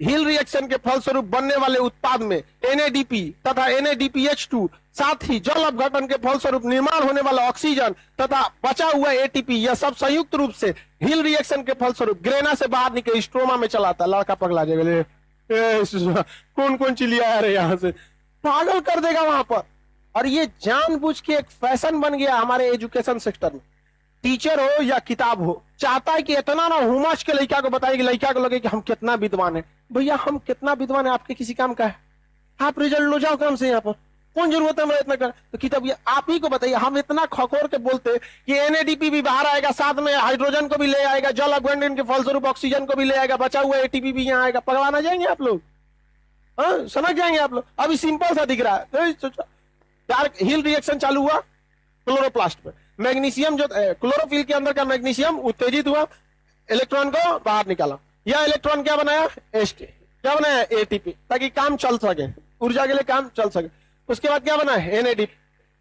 हिल रिएक्शन के फलस्वरूप बनने वाले उत्पाद में NADP तथा NADPH2, साथ ही जल अपघटन के फलस्वरूप निर्माण होने वाला ऑक्सीजन तथा बचा हुआ ATP, यह सब संयुक्त रूप से हिल रिएक्शन के फलस्वरूप ग्रेना से बाहर निकल स्ट्रोमा में चलाता है। लड़का पगला जाएगा, कौन कौन चीज लिया है यहाँ से, पागल कर देगा वहां पर। और ये जानबूझ के एक फैशन बन गया हमारे एजुकेशन सेक्टर में। टीचर हो या किताब हो, चाहता है कि इतना ना हुमाच के लड़का को बताए कि लड़का को लगे कि हम कितना विद्वान है। भैया, हम कितना विद्वान है आपके किसी काम का है? आप रिजल्ट लो जाओ काम से, यहाँ पर कौन जरूरत है मैं इतना कर। तो किताब ये आप ही को बताइए, हम इतना खखोर के बोलते कि NADP भी बाहर आएगा, साथ में हाइड्रोजन को भी ले आएगा, जल अपघटन के फलस्वरूप ऑक्सीजन को भी ले आएगा, बचा हुआ ATP भी यहाँ आएगा। पगवाना जाएंगे आप लोग, हाँ समझ जाएंगे आप लोग। अभी सिंपल सा दिख रहा है, डार्क हिल रिएक्शन चालू हुआ क्लोरोप्लास्ट पे, मैग्नीशियम जो क्लोरोफिल के अंदर का मैग्नीशियम उत्तेजित हुआ, इलेक्ट्रॉन को बाहर निकाला। यह इलेक्ट्रॉन क्या बनाया, HT, क्या बनाया, ATP, ताकि काम चल सके, ऊर्जा के लिए काम चल सके। उसके बाद क्या बना है, NADP।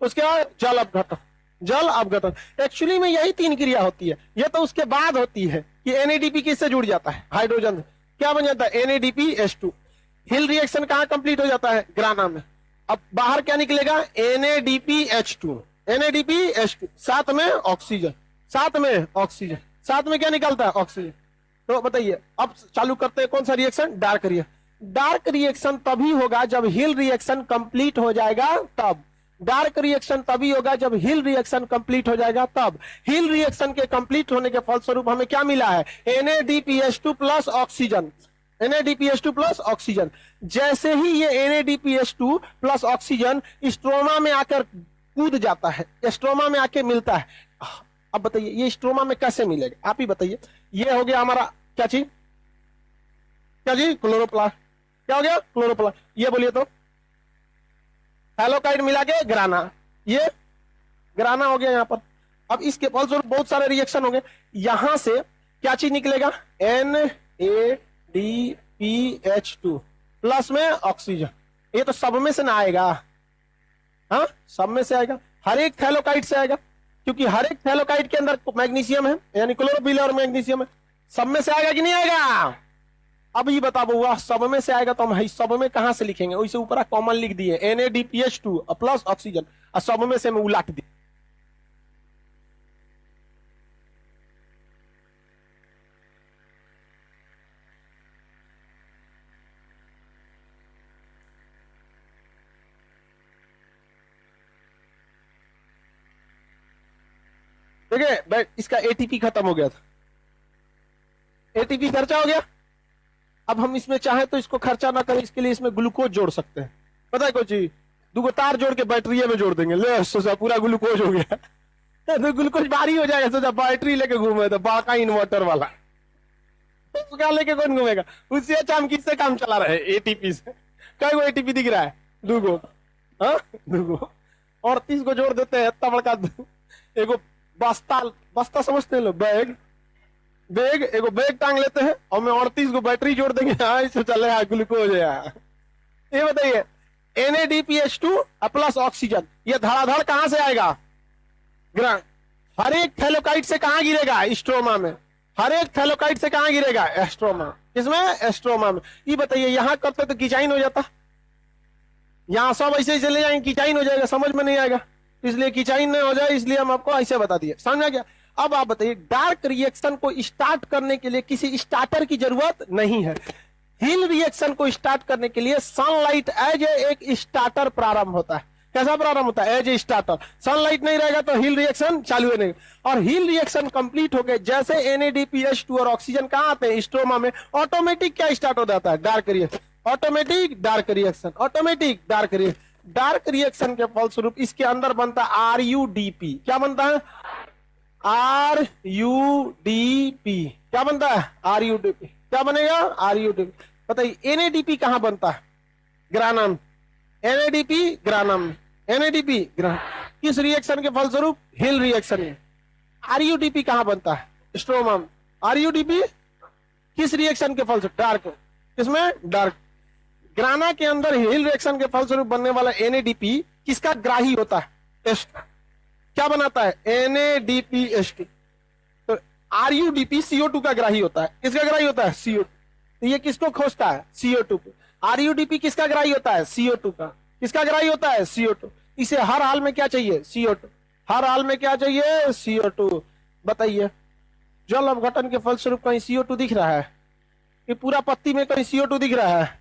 उसके बाद जल अपघटन, जल अपघटन। एक्चुअली में यही तीन क्रिया होती है। यह तो उसके बाद होती है कि NADP किससे जुड़ जाता है, हाइड्रोजन। क्या बन जाता है, NADPH2। हिल रिएक्शन कहां कंप्लीट हो जाता है, ग्राना में। अब बाहर क्या निकलेगा, NADPH2, NADPH2, साथ में ऑक्सीजन, साथ में ऑक्सीजन, साथ में क्या निकलता है? ऑक्सीजन। तो बताइए अब चालू करते हैं कौन सा reaction? Dark reaction. Dark reaction तभी होगा जब हिल रिएक्शन कंप्लीट हो जाएगा तब। डार्क रिएक्शन तभी होगा जब हिल रिएक्शन कंप्लीट हो जाएगा तब। हिल रिएक्शन के कंप्लीट होने के फलस्वरूप हमें क्या मिला है? NADPH2 plus oxygen. NADPH2 plus oxygen. जैसे ही ये NADPH2 प्लस ऑक्सीजन स्ट्रोमा में आकर कूद जाता है, स्ट्रोमा में आके मिलता है। अब बताइए ये स्ट्रोमा में कैसे मिलेगा? आप ही बताइए। ये हो गया हमारा क्या चीज? क्या जी? क्लोरोप्लास्ट। क्या हो गया? क्लोरोप्लास्ट। ये बोलिए तो हैलोकाइड मिला के ग्राना, ये ग्राना हो गया यहां पर। अब इसके फलस्वरूप बहुत सारे रिएक्शन हो गए। यहां से क्या चीज निकलेगा? NADPH2 प्लस में ऑक्सीजन। ये तो सब में से ना आएगा, हाँ सब में से आएगा, हर एक थैलोकाइड से आएगा, क्योंकि हर एक थैलोकाइड के अंदर मैग्नीशियम है, यानी क्लोरोफिल और मैग्नीशियम है। सब में से आएगा कि नहीं आएगा? अब ये बता बउआ, सब में से आएगा तो हम सब में कहां से लिखेंगे? वैसे ऊपर कॉमन लिख दिए NADPH2 प्लस ऑक्सीजन, और सब में से हम उलट दिए। देखिए इसका ATP खत्म हो गया था, ATP खर्चा हो गया। अब हम इसमें चाहे तो इसको खर्चा ना करें, इसके लिए इसमें ग्लूकोज जोड़ सकते हैं। पता है कोई चीज? दो तार जोड़ के बैटरी में जोड़ देंगे, ले सोचा पूरा ग्लूकोज हो गया। तो ग्लूकोज भारी हो जाएगा, सोचा बैटरी लेके घूमे तो बाका इन्वर्टर वाला, तो क्या लेके कौन घूमेगा? उससे अच्छा हम किससे काम चला रहे हैं? ATP से। कई गो ATP दिख रहा है? दूगो, हाँ दूगो। 38 को जोड़ देते हैं, इतना बड़का एगो बस्ता, बस्ता समझते हैं लोग, बैग, बैग एगो बैग टांग लेते हैं और मैं 38 को बैटरी जोड़ देंगे, हाँ इससे चले हाँ ग्लूकोज है। ये बताइए NADPH2 प्लस ऑक्सीजन, ये धड़ाधड़ कहां से आएगा? हर एक थैलोकाइड से कहां गिरेगा? स्ट्रोमा में। हर एक थैलोकाइड से कहां गिरेगा? एस्ट्रोमा। किसमें? एस्ट्रोमा में। ये बताइए यहां करते तो कीचाइन हो जाता, यहां सब ऐसे ही चले जाएंगे, कीचाइन हो जाएगा, समझ में नहीं आएगा। इसलिए कीचाइन नहीं हो जाए इसलिए हम आपको ऐसे बता दिए, समझ आ गया? अब आप बताइए डार्क रिएक्शन को स्टार्ट करने के लिए किसी स्टार्टर की जरूरत नहीं है। हिल रिएक्शन को स्टार्ट करने के लिए सनलाइट एज एक स्टार्टर प्रारंभ होता है। कैसा प्रारंभ होता है? As a starter. सनलाइट नहीं रहेगा तो हिल रिएक्शन चालू नहीं। और हिल रिएक्शन कंप्लीट हो गए जैसे NADPH2 और ऑक्सीजन कहां आते हैं? स्ट्रोमा में। ऑटोमेटिक क्या स्टार्ट हो जाता है? Dark reaction. Automatic dark reaction, automatic dark reaction. Dark reaction के फलस्वरूप इसके अंदर बनता है RUDP। क्या बनता है? RUDP। क्या बनता है? RUDP। क्या बनेगा? RUDP। बताइए NADP कहां बनता है? ग्रानम। NADP ग्रानम, NADP ग्रानम। किस रिएक्शन के फलस्वरूप? हिल रिएक्शन में। RUDP कहां बनता है? स्ट्रोमा में। RUDP किस रिएक्शन के फलस्वरूप? डार्क। किसमें? डार्क। ग्राना के अंदर हिल रिएक्शन के फलस्वरूप बनने वाला NADP किसका ग्राही होता है? क्या बनाता है? NADPH2। तो RUDP CO2 का ग्राही होता है। किसका ग्राही होता है? CO2। तो ये किसको खोजता है? CO2 को। RUDP किसका ग्राही होता है? CO2 का। किसका ग्राही होता है? CO2। इसे हर हाल में क्या चाहिए? CO2। हर हाल में क्या चाहिए? CO2। बताइए जल अपघटन के फलस्वरूप कहीं CO2 दिख रहा है? कि पूरा पत्ती में कहीं CO2 दिख रहा है?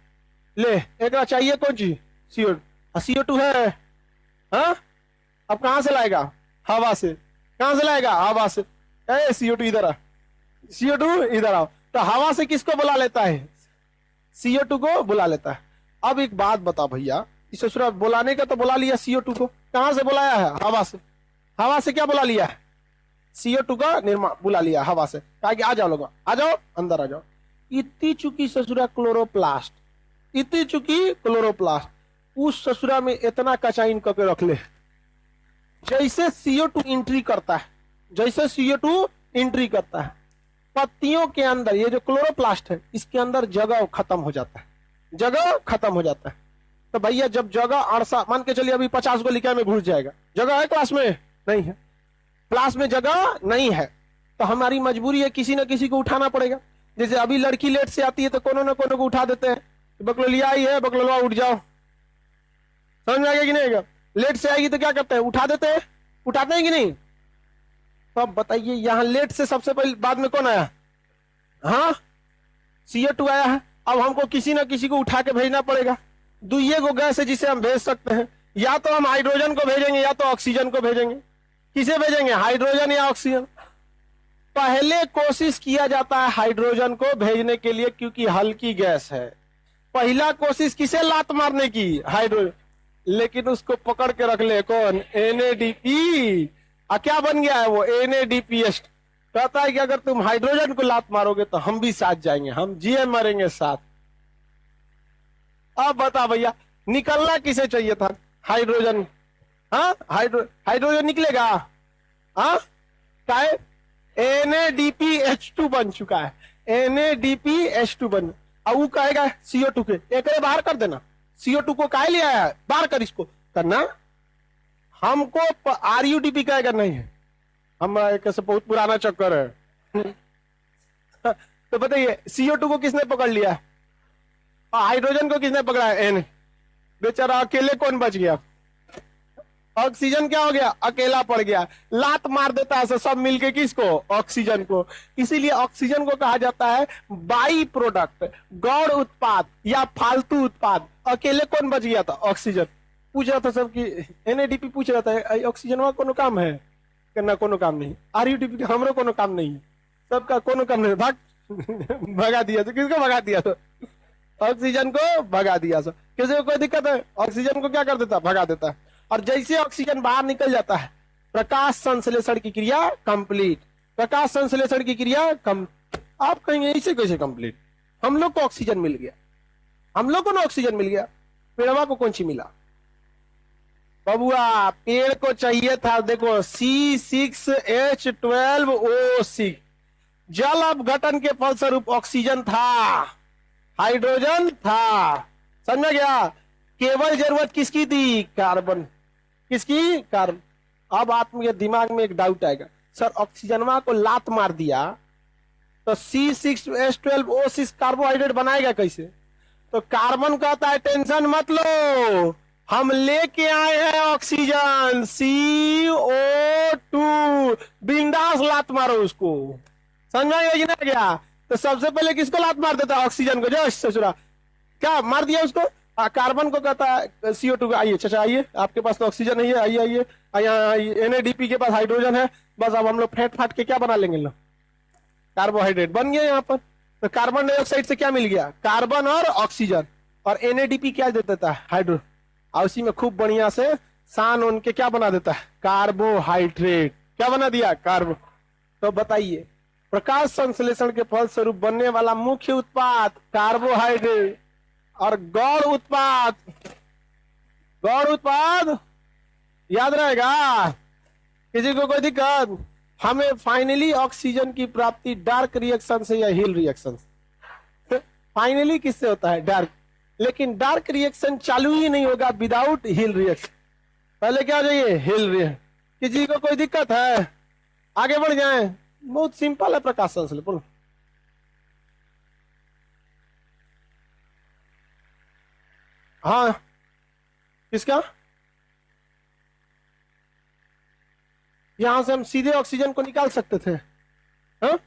ले एक चाहिए कौन चीज? CO2। CO2 है, हाँ अब कहां से लाएगा? हवा से। कहां से लाएगा? हवा से। CO2 इधर आ, CO2 इधर आओ। तो हवा से किसको बुला लेता है? CO2 को बुला लेता है। अब एक बात बता भैया, इस ससुरा बुलाने का तो बुला लिया CO2 को, कहां से बुलाया है? हवा से। हवा से क्या बुला लिया है? CO2 का निर्माण बुला लिया हवा से। कहा कि आ जाओ लोग, आ जाओ अंदर आ जाओ। इतनी चुकी ससुरा क्लोरोप्लास्ट, इतनी चुकी क्लोरोप्लास्ट, उस ससुरा में इतना कचाइन करके रख ले। जैसे CO2 एंट्री करता है, जैसे CO2 एंट्री करता है पत्तियों के अंदर, ये जो क्लोरोप्लास्ट है इसके अंदर जगह खत्म हो जाता है, जगह खत्म हो जाता है। तो भैया जब जगह अड़सा, मान के चलिए अभी 50 को लिखा में घुस जाएगा, जगह है क्लास में? नहीं है, क्लास में जगह नहीं है, तो हमारी मजबूरी है किसी न किसी को उठाना पड़ेगा। जैसे अभी लड़की लेट से आती है तो कोनो न कोनो को उठा देते हैं, बकलोलिया आई है, बकलोलवा उठ जाओ। समझ में आ गया कि नहीं? लेट से आएगी तो क्या करते हैं? उठा देते हैं, उठाते हैं कि नहीं? तो अब बताइए यहाँ लेट से सबसे पहले बाद में कौन आया? हाँ, CO2 आया है। अब हमको किसी ना किसी को उठा के भेजना पड़ेगा। दुइये को गैस है जिसे हम भेज सकते हैं, या तो हम हाइड्रोजन को भेजेंगे या तो ऑक्सीजन को भेजेंगे। किसे भेजेंगे, हाइड्रोजन या ऑक्सीजन? पहले कोशिश किया जाता है हाइड्रोजन को भेजने के लिए, क्योंकि हल्की गैस है। पहला कोशिश किसे लात मारने की, हाइड्रोजन। लेकिन उसको पकड़ के रख ले कौन, NADP। क्या बन गया है वो, NADPH। कहता है कि अगर तुम हाइड्रोजन को लात मारोगे तो हम भी साथ जाएंगे, हम जिए मरेंगे साथ। अब बता भैया, निकलना किसे चाहिए था, हाइड्रोजन। हाँ, हाइड्रोजन निकलेगा। हाँ, क्या है, NADPH2 बन चुका है, NADPH2 बन। अब वो कहेगा CO2 के एक बाहर कर देना, CO2 को काहे लिया है, बाहर कर, इसको करना। हमको RUDP कहेगा नहीं है, हम कैसे बहुत पुराना चक्कर है। तो बताइए CO2 को किसने पकड़ लिया, हाइड्रोजन को किसने पकड़ा है, N। बेचारा अकेले कौन बच गया, ऑक्सीजन क्या हो गया, अकेला पड़ गया। लात मार देता है सब मिलके किसको, ऑक्सीजन को। इसीलिए ऑक्सीजन को कहा जाता है बाई प्रोडक्ट, गौण उत्पाद या फालतू उत्पाद। अकेले कौन बच गया था, ऑक्सीजन। पूछ रहा था सब कि NADP पूछ रहा था ऑक्सीजन में कोनो काम है, करना कोनो काम नहीं। RUDP हमरो कोनो काम नहीं, सबका कोनो काम नहीं, भाग भगा दिया। तो किसको भगा दिया, तो ऑक्सीजन को भगा दिया। किसी को कोई दिक्कत है, ऑक्सीजन को क्या कर देता, भगा देता। और जैसे ऑक्सीजन बाहर निकल जाता है, प्रकाश संश्लेषण की क्रिया कंप्लीट। प्रकाश संश्लेषण की क्रिया कम। आप कहेंगे इसे कैसे कंप्लीट, हम लोग को ऑक्सीजन मिल गया, हम लोग को ना ऑक्सीजन मिल गया, पेड़वा को कौन सी मिला, बबुआ पेड़ को चाहिए था, देखो C6H12O6। जल अपघटन के फलस्वरूप ऑक्सीजन था, हाइड्रोजन था, समझ में गया। केवल जरूरत किसकी थी, कार्बन। किसकी, कार्बन। अब आपके दिमाग में एक डाउट आएगा, सर ऑक्सीजनवा को लात मार दिया तो C6H12O6 कार्बोहाइड्रेट बनाएगा कैसे। तो कार्बन कहता है टेंशन मत लो, हम लेके आए हैं ऑक्सीजन CO2, बिंदास लात मारो उसको। समझा गया। तो सबसे पहले किसको लात मार देता है, ऑक्सीजन को। जो ससुरा क्या मार दिया उसको, कार्बन को कहता है CO2 को, आइए चाचा आइए, आपके पास तो ऑक्सीजन नहीं है, आइए आइए। यहाँ NADP के पास हाइड्रोजन है, बस अब हम लोग फेंट फाट के क्या बना लेंगे ना, कार्बोहाइड्रेट बन गया यहाँ पर। तो कार्बन डाइऑक्साइड से क्या मिल गया, कार्बन और ऑक्सीजन। और NADP क्या दे देता है, हाइड्रो। और उसी में खूब बढ़िया से सान उनके क्या बना देता है, कार्बोहाइड्रेट। क्या बना दिया, कार्बो। तो बताइए प्रकाश संश्लेषण के फलस्वरूप बनने वाला मुख्य उत्पाद कार्बोहाइड्रेट और गौण उत्पाद, गौण उत्पाद याद रहेगा। किसी को कोई दिक्कत, हमें फाइनली ऑक्सीजन की प्राप्ति डार्क रिएक्शन से या हिल रिएक्शन से। फाइनली किससे होता है, डार्क। लेकिन डार्क रिएक्शन चालू ही नहीं होगा विदाउट हिल रिएक्शन। पहले क्या चाहिए, हिल रिएक्शन। किसी को कोई दिक्कत है, आगे बढ़ जाए। बहुत सिंपल है प्रकाश संश्लेषण। हाँ, किसका, यहां से हम सीधे ऑक्सीजन को निकाल सकते थे, हाँ?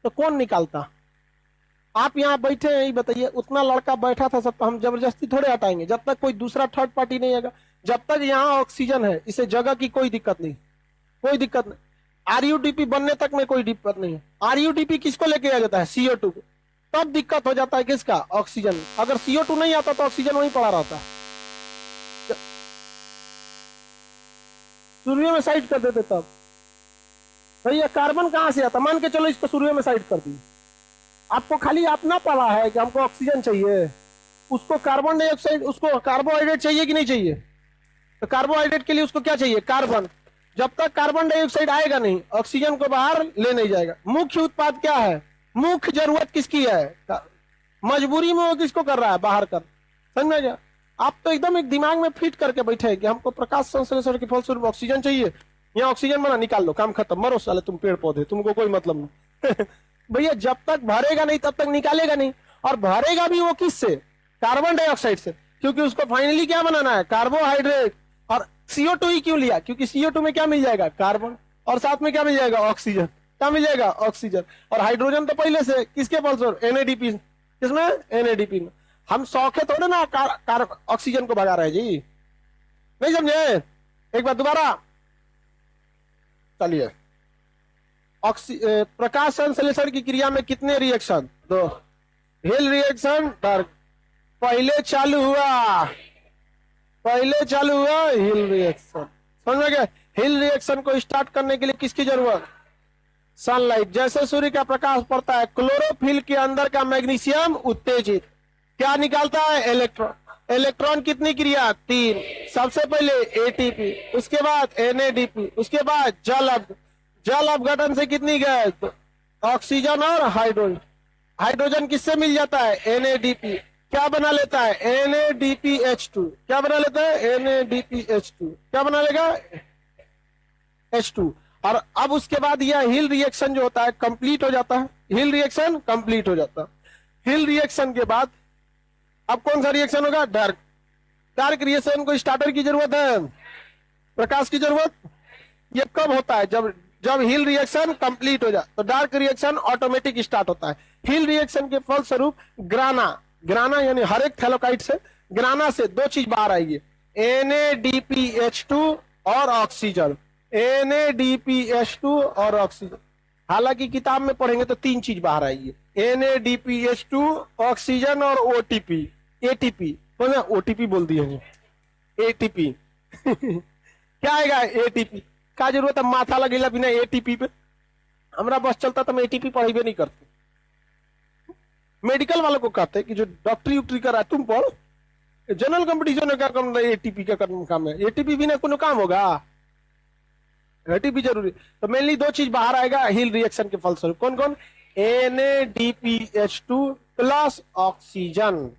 तो कौन निकालता, आप यहाँ बैठे हैं, बताइए उतना लड़का बैठा था सब, तो हम जबरदस्ती थोड़े हटाएंगे जब तक कोई दूसरा थर्ड पार्टी नहीं आएगा। जब तक यहाँ ऑक्सीजन है, इसे जगह की कोई दिक्कत नहीं, कोई दिक्कत नहीं। RUDP बनने तक में कोई दिक्कत नहीं है। RUDP किसको लेके आ जाता है, CO2 को। तब दिक्कत हो जाता है किसका, ऑक्सीजन। अगर CO2 नहीं आता तो ऑक्सीजन वहीं पड़ा रहता है, सूर्य में साइड कर देते। तब भैया कार्बन कहां से आता, मान के चलो इसको सूर्य में साइड कर दी, आपको खाली अपना पड़ा है कि हमको ऑक्सीजन चाहिए, उसको कार्बन डाइऑक्साइड, उसको कार्बोहाइड्रेट चाहिए कि नहीं चाहिए। तो कार्बोहाइड्रेट के लिए उसको क्या चाहिए, कार्बन। जब तक कार्बन डाइऑक्साइड आएगा नहीं, ऑक्सीजन को बाहर ले नहीं जाएगा। मुख्य उत्पाद क्या है, मुख्य जरूरत किसकी है, मजबूरी में वो किसको कर रहा है, बाहर कर। समझ में गया। आप तो एकदम एक दिमाग में फिट करके बैठे हैं कि हमको प्रकाश संश्लेषण के फलस्वरूप ऑक्सीजन चाहिए, यहाँ ऑक्सीजन बना, निकाल लो, काम खत्म, मरो साले तुम पेड़ पौधे, तुमको कोई मतलब नहीं। भैया जब तक भरेगा नहीं तब तक निकालेगा नहीं। और भरेगा भी वो किससे, कार्बन डाइऑक्साइड से, क्योंकि उसको फाइनली क्या बनाना है, कार्बोहाइड्रेट। और CO2 ही क्यों लिया, क्योंकि CO2 में क्या मिल जाएगा, कार्बन। और साथ में क्या मिल जाएगा, ऑक्सीजन। क्या मिल जाएगा, ऑक्सीजन। और हाइड्रोजन तो पहले से किसके फलस्वरूप, एनएडीपी, किसमें, एनएडीपी में। हम शौक है थोड़े ना ऑक्सीजन को भगा रहे हैं जी, नहीं समझे। एक बार दोबारा चलिए, प्रकाश संश्लेषण की क्रिया में कितने रिएक्शन, दो। हिल रिएक्शन, डार्क, पहले चालू हुआ हिल रिएक्शन, समझ में गए। हिल रिएक्शन को स्टार्ट करने के लिए किसकी जरूरत, सनलाइट। जैसे सूर्य का प्रकाश पड़ता है, क्लोरोफिल के अंदर का मैग्नीशियम उत्तेजित क्या निकालता है, इलेक्ट्रॉन। इलेक्ट्रॉन कितनी क्रिया, 3। सबसे पहले एटीपी, उसके बाद एनएडीपी, उसके बाद जल अपघटन से कितनी गैस, ऑक्सीजन और हाइड्रोजन। हाइड्रोजन किससे मिल जाता है, एनएडीपी, क्या बना लेता है, NADPH2। क्या बना लेता है, NADPH2, क्या बना लेगा, H2। और अब उसके बाद यह हिल रिएक्शन जो होता है कंप्लीट हो जाता है, हिल रिएक्शन कंप्लीट हो जाता है। हिल रिएक्शन के बाद अब कौन सा रिएक्शन होगा, डार्क। डार्क रिएक्शन को स्टार्टर की जरूरत है, प्रकाश की जरूरत। ये कब होता है, जब हिल रिएक्शन कंप्लीट हो जाए तो डार्क रिएक्शन ऑटोमेटिक स्टार्ट होता है। हिल रिएक्शन के फलस्वरूप ग्राना यानी हर एक थैलोकाइट से, ग्राना से दो चीज बाहर आएगी, NADPH2 और ऑक्सीजन। NADPH2 और ऑक्सीजन। हालांकि किताब में पढ़ेंगे तो तीन चीज बाहर आएगी, NADPH2, ऑक्सीजन और OTP, ATP। OTP बोल दिए हैं, ATP क्या आएगा, ATP। क्या जरूरत है माथा लगेला बिना ATP पे, हमारा बस चलता तो हम ATP पढ़ेबे नहीं करते। मेडिकल वालों को कहते हैं कि जो डॉक्टरी उक्टरी कर रहा है तुम पढ़, जनरल कंपटीशन में क्या काम है, ATP का काम है, ATP बिना कोनो काम होगा, ATP जरूरी। तो मेनली दो चीज बाहर आएगा हिल रिएक्शन के फलस्वरूप, कौन कौन, NADPH2 प्लस ऑक्सीजन,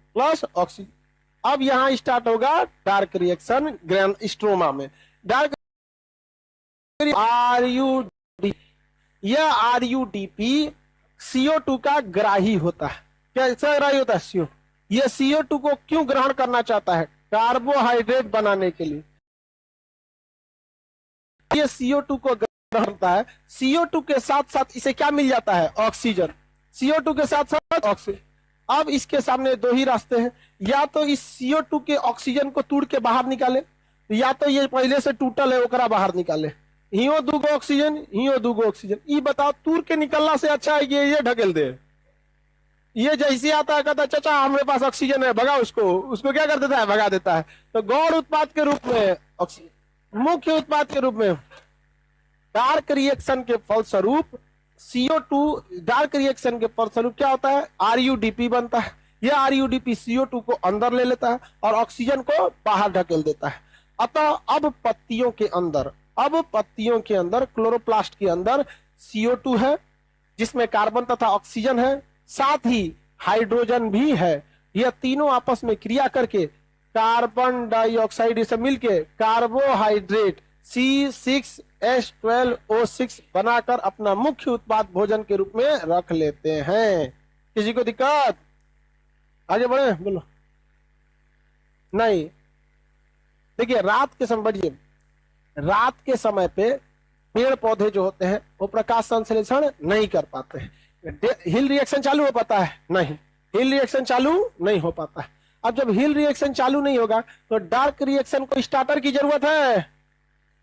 अब यहां स्टार्ट होगा डार्क रिएक्शन ग्रैन स्ट्रोमा में। डार्क RUD, यह RUDP CO2 का ग्राही होता है। कैसा ग्राही होता है, CO। यह CO2 को क्यों ग्रहण करना चाहता है, कार्बोहाइड्रेट बनाने के लिए। ये CO2 को ग्रहण करता है, CO2 के साथ साथ इसे क्या मिल जाता है, ऑक्सीजन। CO2 के साथ साथ ऑक्सीजन। अब इसके सामने दो ही रास्ते हैं, या तो इस CO2 के ऑक्सीजन को तोड़ के बाहर निकाले, या तो ये पहले से टूटल है ओकरा बाहर निकाले। हियो दूगो ऑक्सीजन, हियो दूगो ऑक्सीजन। ये बताओ तूर के निकलना से अच्छा है कि ये ढकेल दे। ये जैसे आता है कहता है चाचा हमारे पास ऑक्सीजन है, भगा उसको क्या कर देता है, भगा देता है। तो गौण उत्पाद के रूप में ऑक्सीजन, मुख्य उत्पाद के रूप में डार्क रिएक्शन के फलस्वरूप CO2, डार्क रिएक्शन के फलस्वरूप क्या होता है, RUDP बनता है। यह RUDP CO2 को अंदर ले लेता है और ऑक्सीजन को बाहर ढकेल देता है। अतः अब पत्तियों के अंदर क्लोरोप्लास्ट के अंदर CO2 है जिसमें कार्बन तथा ऑक्सीजन है, साथ ही हाइड्रोजन भी है। यह तीनों आपस में क्रिया करके कार्बन डाइऑक्साइड से मिलके कार्बोहाइड्रेट C6H12O6 बनाकर अपना मुख्य उत्पाद भोजन के रूप में रख लेते हैं। किसी को दिक्कत, आगे बढ़े, बोलो। नहीं, देखिए रात के समय पे पेड़ पौधे जो होते हैं वो प्रकाश संश्लेषण नहीं कर पाते हैं। हिल रिएक्शन चालू हो पाता है, नहीं, हिल रिएक्शन चालू नहीं हो पाता है। अब जब हिल रिएक्शन चालू नहीं होगा तो डार्क रिएक्शन को स्टार्टर की जरूरत है,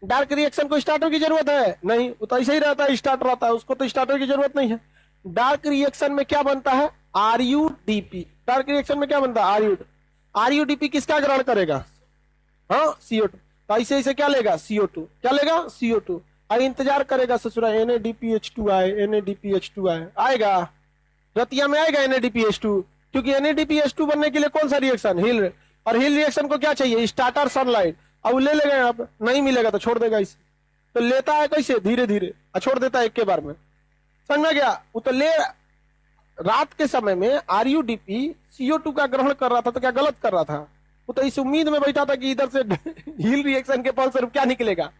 डार्क रिएक्शन को स्टार्टर की जरूरत है नहीं, वो तो ऐसे ही रहता है, स्टार्टर रहता है, उसको तो स्टार्टर की जरूरत नहीं है। डार्क रिएक्शन में क्या बनता है, RUDP। डार्क रिएक्शन में क्या बनता है, RUDP किसका ग्रहण करेगा, हाँ, CO2। तो ऐसे ऐसे क्या लेगा, CO2, क्या लेगा, CO2। और इंतजार करेगा ससुरा NADPH2 आए, NADPH2 आए, आएगा रतिया में आएगा NADPH2, क्योंकि NADPH2 बनने के लिए कौन सा रिएक्शन, हिल। और हिल रिएक्शन को क्या चाहिए, स्टार्टर सनलाइट। अब ले लेगा, यहाँ पे नहीं मिलेगा तो छोड़ देगा इसे। तो लेता है कैसे, धीरे धीरे, और छोड़ देता है एक के बार में, समझ में गया। वो तो ले रात के समय में RUDP CO2 का ग्रहण कर रहा था तो क्या गलत कर रहा था, वो तो इस उम्मीद में बैठा था कि इधर से हिल रिएक्शन के फलस्वरूप क्या निकलेगा,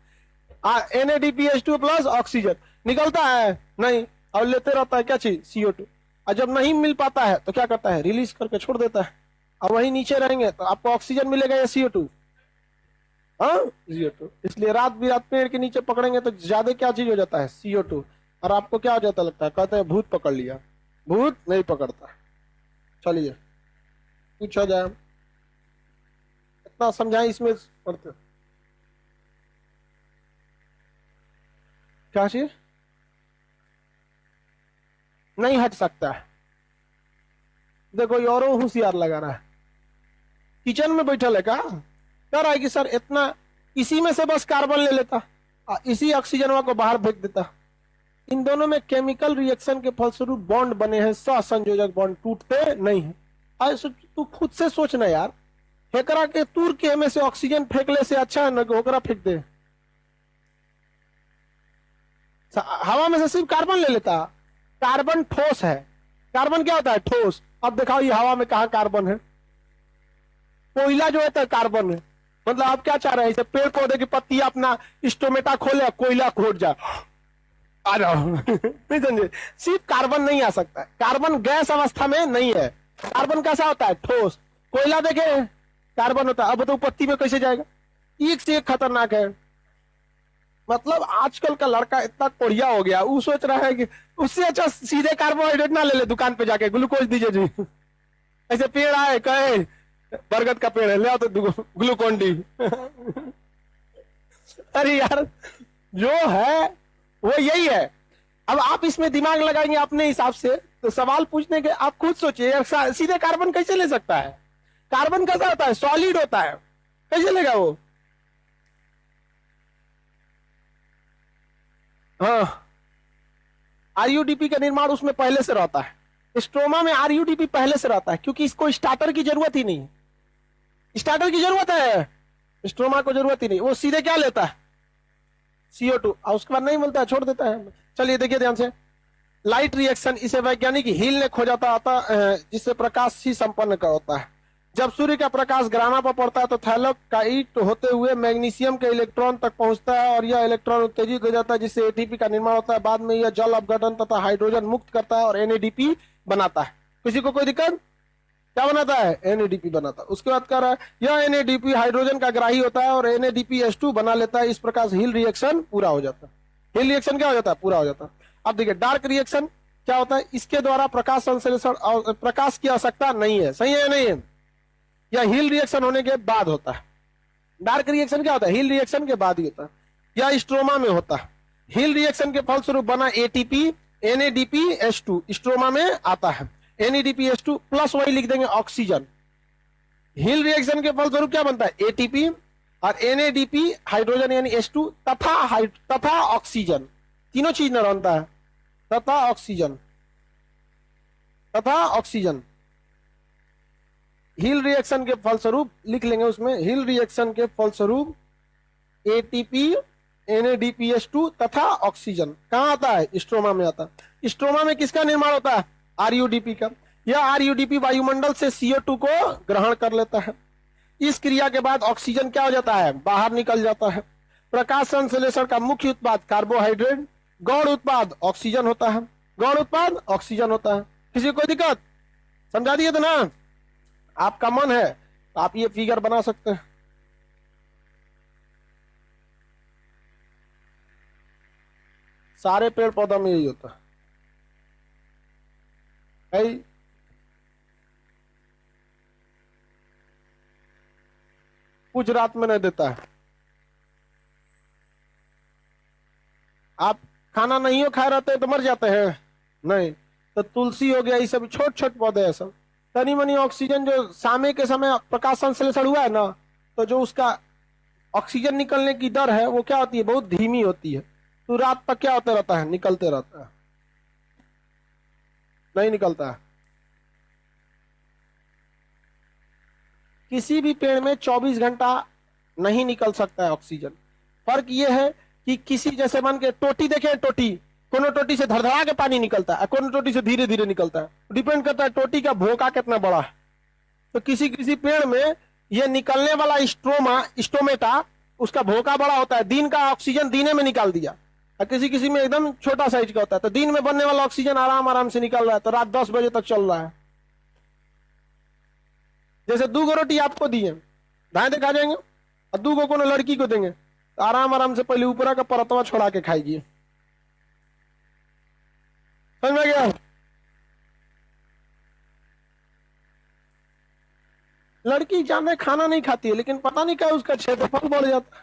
NADPH2 प्लस ऑक्सीजन निकलता है, नहीं, और लेते रहता है क्या चीज, CO2। और जब नहीं मिल पाता है तो क्या करता है, रिलीज करके छोड़ देता है। और वही नीचे रहेंगे तो आपको ऑक्सीजन मिलेगा या CO2, हाँ CO2। इसलिए रात बिरात पेड़ के नीचे पकड़ेंगे तो ज्यादा क्या चीज हो जाता है, CO2। और आपको क्या हो जाता लगता है, कहते हैं भूत पकड़ लिया। भूत नहीं पकड़ता। चलिए पूछा जाए, इतना समझाए इसमें पढ़ते क्या चीज नहीं हट सकता है। देखो ये और होशियार लगा रहा है, किचन में बैठल है क्या, कह रहा है कि सर इतना, इसी में से बस कार्बन ले लेता, इसी ऑक्सीजन को बाहर फेंक देता। इन दोनों में केमिकल रिएक्शन के फलस्वरूप बॉन्ड बने हैं, सहसंयोजक बॉन्ड टूटते नहीं है। तू खुद से सोचना यार, हेकरा के तूर के में से ऑक्सीजन फेंकले से अच्छा है ना कि होकरा फेंक दे। हवा में से सिर्फ कार्बन ले लेता। कार्बन ठोस है। कार्बन क्या होता है, ठोस। अब दिखाओ ये हवा में कहा कार्बन है। कोयला जो होता है कार्बन है। मतलब आप क्या चाह रहे हैं, पेड़ पौधे की पत्ती अपना स्टोमेटा खोले, कोयला खोद जा, आ जाओ नहीं समझे, सिर्फ कार्बन नहीं आ सकता है। कार्बन गैस अवस्था में नहीं है। कार्बन कैसा होता है, ठोस। कोयला देखे कार्बन होता है। अब तो पत्ती में कैसे जाएगा, एक से एक खतरनाक है। मतलब आजकल का लड़का इतना कोढ़िया हो गया, वो सोच रहा है कि उससे अच्छा सीधे कार्बोहाइड्रेट ना ले ले दुकान पे जाके, ग्लूकोज दीजिए जी। ऐसे पेड़ आए कहे बरगद का पेड़ है, ले आओ तो ग्लूकोन डी अरे यार जो है वो यही है। अब आप इसमें दिमाग लगाएंगे अपने हिसाब से, तो सवाल पूछने के आप खुद सोचिए, सीधे कार्बन कैसे ले सकता है। कार्बन कैसा होता है, सॉलिड होता है, कैसे लेगा वो। हाँ, आरयूडीपी का निर्माण उसमें पहले से रहता है। स्ट्रोमा में आरयूडीपी पहले से रहता है, क्योंकि इसको स्टार्टर की जरूरत ही नहीं। स्टार्टर की जरूरत है, स्ट्रोमा को जरूरत ही नहीं। वो सीधे क्या लेता है, CO2, और उसके बाद नहीं मिलता है, छोड़ देता है। चलिए देखिए ध्यान से, लाइट रिएक्शन, इसे वैज्ञानिक हिल ने खोजा था, जिससे प्रकाश ही संपन्न का होता है। जब सूर्य का प्रकाश ग्राना पर पड़ता है तो थैलेकाइट होते हुए मैग्नीशियम के इलेक्ट्रॉन तक पहुंचता है, और यह इलेक्ट्रॉन उत्तेजित हो जाता है, जिससे एटीपी का निर्माण होता है। बाद में यह जल अपघटन तथा हाइड्रोजन मुक्त करता है और NADP बनाता है। किसी को कोई दिक्कत, क्या बनाता है, NADP बनाता है। उसके बाद कह रहा है यह NADP हाइड्रोजन का ग्राही होता है और NADPH2 बना लेता है। इस प्रकार हिल रिएक्शन पूरा हो जाता है। हिल रिएक्शन क्या हो जाता है, पूरा हो जाता है। अब देखिए डार्क रिएक्शन क्या होता है, इसके द्वारा प्रकाश संश्लेषण और प्रकाश की आवश्यकता नहीं है। सही है या नहीं है, यह हिल रिएक्शन होने के बाद होता है। डार्क रिएक्शन क्या होता है, हिल रिएक्शन के बाद ही होता है। यह स्ट्रोमा में होता है। हिल रिएक्शन के फलस्वरूप बना ATP NADPH2 स्ट्रोमा में आता है। NADPH2 प्लस वही लिख देंगे ऑक्सीजन। हिल रिएक्शन के फलस्वरूप क्या बनता है, ATP और NADP हाइड्रोजन यानी H2 तथा ऑक्सीजन। तीनों चीज न बनता है, तथा ऑक्सीजन, तथा ऑक्सीजन। हिल रिएक्शन के फलस्वरूप लिख लेंगे उसमें, हिल रिएक्शन के फलस्वरूप ATP NADPH2 तथा ऑक्सीजन कहां आता है, स्ट्रोमा में आता है। स्ट्रोमा में किसका निर्माण होता है, RUDP का। यह RUDP वायुमंडल से CO2 को ग्रहण कर लेता है। इस क्रिया के बाद ऑक्सीजन क्या हो जाता है, बाहर निकल जाता है। प्रकाश संश्लेषण का मुख्य उत्पाद कार्बोहाइड्रेट, गौण उत्पाद ऑक्सीजन होता है। गौण उत्पाद ऑक्सीजन होता है। किसी को कोई दिक्कत, समझा दिए तो ना। आपका मन है तो आप ये फिगर बना सकते हैं। सारे पेड़ पौधा में यही होता है। कुछ रात में नहीं देता है। आप खाना नहीं हो खा रहते तो मर जाते हैं, नहीं। तो तुलसी हो गया, ये सब छोट छोट पौधे हैं सब। तनी मनी ऑक्सीजन जो शाम के समय प्रकाश संश्लेषण हुआ है ना, तो जो उसका ऑक्सीजन निकलने की दर है वो क्या होती है, बहुत धीमी होती है। तो रात तक क्या होता रहता है, निकलते रहता है, नहीं निकलता है। किसी भी पेड़ में 24 घंटा नहीं निकल सकता है ऑक्सीजन। फर्क यह है कि किसी जैसे मान के टोटी देखे, टोटी, कोनो टोटी से धड़धड़ा के पानी निकलता है, कोनो टोटी से धीरे धीरे निकलता है। डिपेंड करता है टोटी का भोका कितना बड़ा है। तो किसी किसी पेड़ में ये निकलने वाला स्टोमेटा, उसका भोका बड़ा होता है, दिन का ऑक्सीजन दिने में निकाल दिया। और किसी किसी में एकदम छोटा साइज का होता है, तो दिन में बनने वाला ऑक्सीजन आराम आराम से निकल रहा है, तो रात 10 बजे तक चल रहा है। जैसे 2 रोटी आपको दिए, दाएं खा जाएंगे, और 2 को लड़की को देंगे तो आराम आराम से पहले ऊपरा का परतवा छोड़ा के खाएगी। समझ में गया? लड़की जाने खाना नहीं खाती है, लेकिन पता नहीं क्या उसका क्षेत्रफल बढ़ जाता है।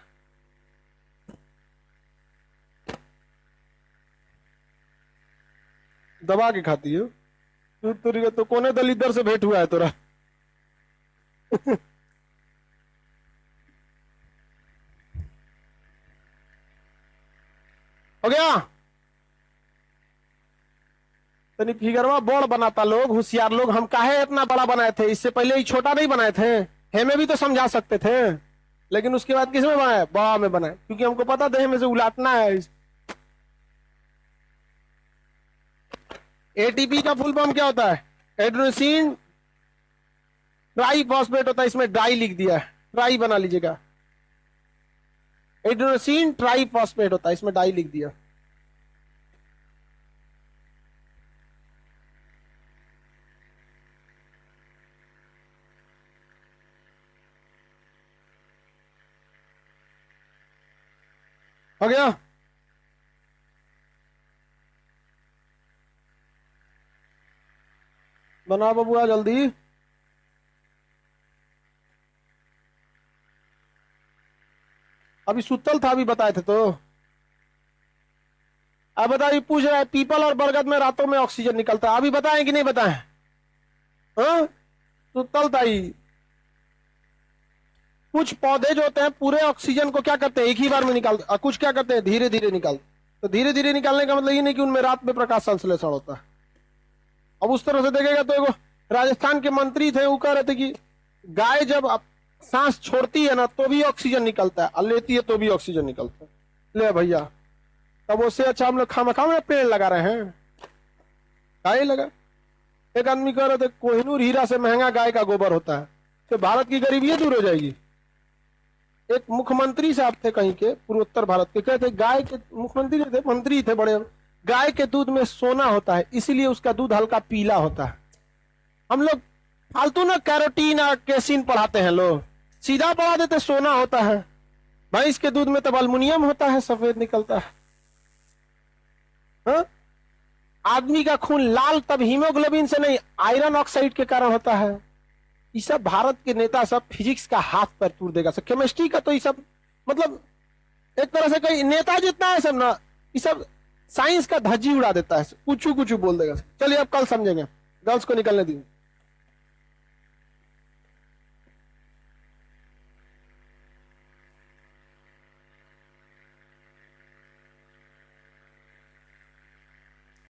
दबा के खाती है। तो कोने दलिदर से भेंट हुआ है तोरा। हो गया? तनी फिगरवा बड़ बनाता लोग, होशियार लोग। हम काहे इतना बड़ा बनाए थे? इससे पहले ही छोटा नहीं बनाए थे? हमें भी तो समझा सकते थे, लेकिन उसके बाद किस में बनाए? बड़ा में बनाए, क्योंकि हमको पता था हमें से उलाटना है। एटीपी का फुल फॉर्म क्या होता है? एड्रेसिन ट्राई फॉस्फेट होता है, इसमें डाई लिख दिया है, ट्राई बना लीजिएगा। एड्रेसिन ट्राई फॉस्फेट होता है, इसमें डाई लिख दिया। हो गया? बना बबुआ जल्दी। अभी सुतल था, अभी बताए थे तो। अब बताइए, पूछ रहा है पीपल और बरगद में रातों में ऑक्सीजन निकलता है, अभी बताएं कि नहीं बताएं? हाँ, सुतल था ही। कुछ पौधे जो होते हैं पूरे ऑक्सीजन को क्या करते हैं? एक ही बार में निकालते, और कुछ क्या करते हैं? धीरे धीरे निकालते। तो धीरे धीरे निकालने का मतलब ये नहीं कि उनमें रात में प्रकाश संश्लेषण होता है। अब उस तरह से देखेगा तो एगो राजस्थान के मंत्री थे, वो कह रहे थे कि गाय जब सांस छोड़ती है ना तो भी ऑक्सीजन निकलता है, और लेती है तो भी ऑक्सीजन निकलता है। ले भैया, तब उससे अच्छा हम लोग खामखा में पेड़ लगा रहे हैं। गाय लगा। एक आदमी कह रहे थे कोहिनूर हीरा से महंगा गाय का गोबर होता है, तो भारत की गरीबी दूर हो जाएगी। एक मुख्यमंत्री साहब थे कहीं के, पूर्वोत्तर भारत के, कहते गाय के, मुख्यमंत्री थे, मंत्री थे बड़े, गाय के दूध में सोना होता है, इसीलिए उसका दूध हल्का पीला होता है। हम लोग फालतू ना कैरोटीन और केसिन पढ़ाते हैं, लोग सीधा पढ़ा देते सोना होता है। भैंस के दूध में तब अल्मुनियम होता है, सफेद निकलता है। हा? आदमी का खून लाल तब हीमोग्लोबिन से नहीं, आयरन ऑक्साइड के कारण होता है। ये सब भारत के नेता सब फिजिक्स का हाथ पर तोड़ देगा, सब केमिस्ट्री का तो ये सब मतलब एक तरह से कई नेता जितना है सब ना, ये सब साइंस का धज्जी उड़ा देता है, कुछ कुछ बोल देगा। चलिए अब कल समझेंगे, गर्ल्स को निकलने दी।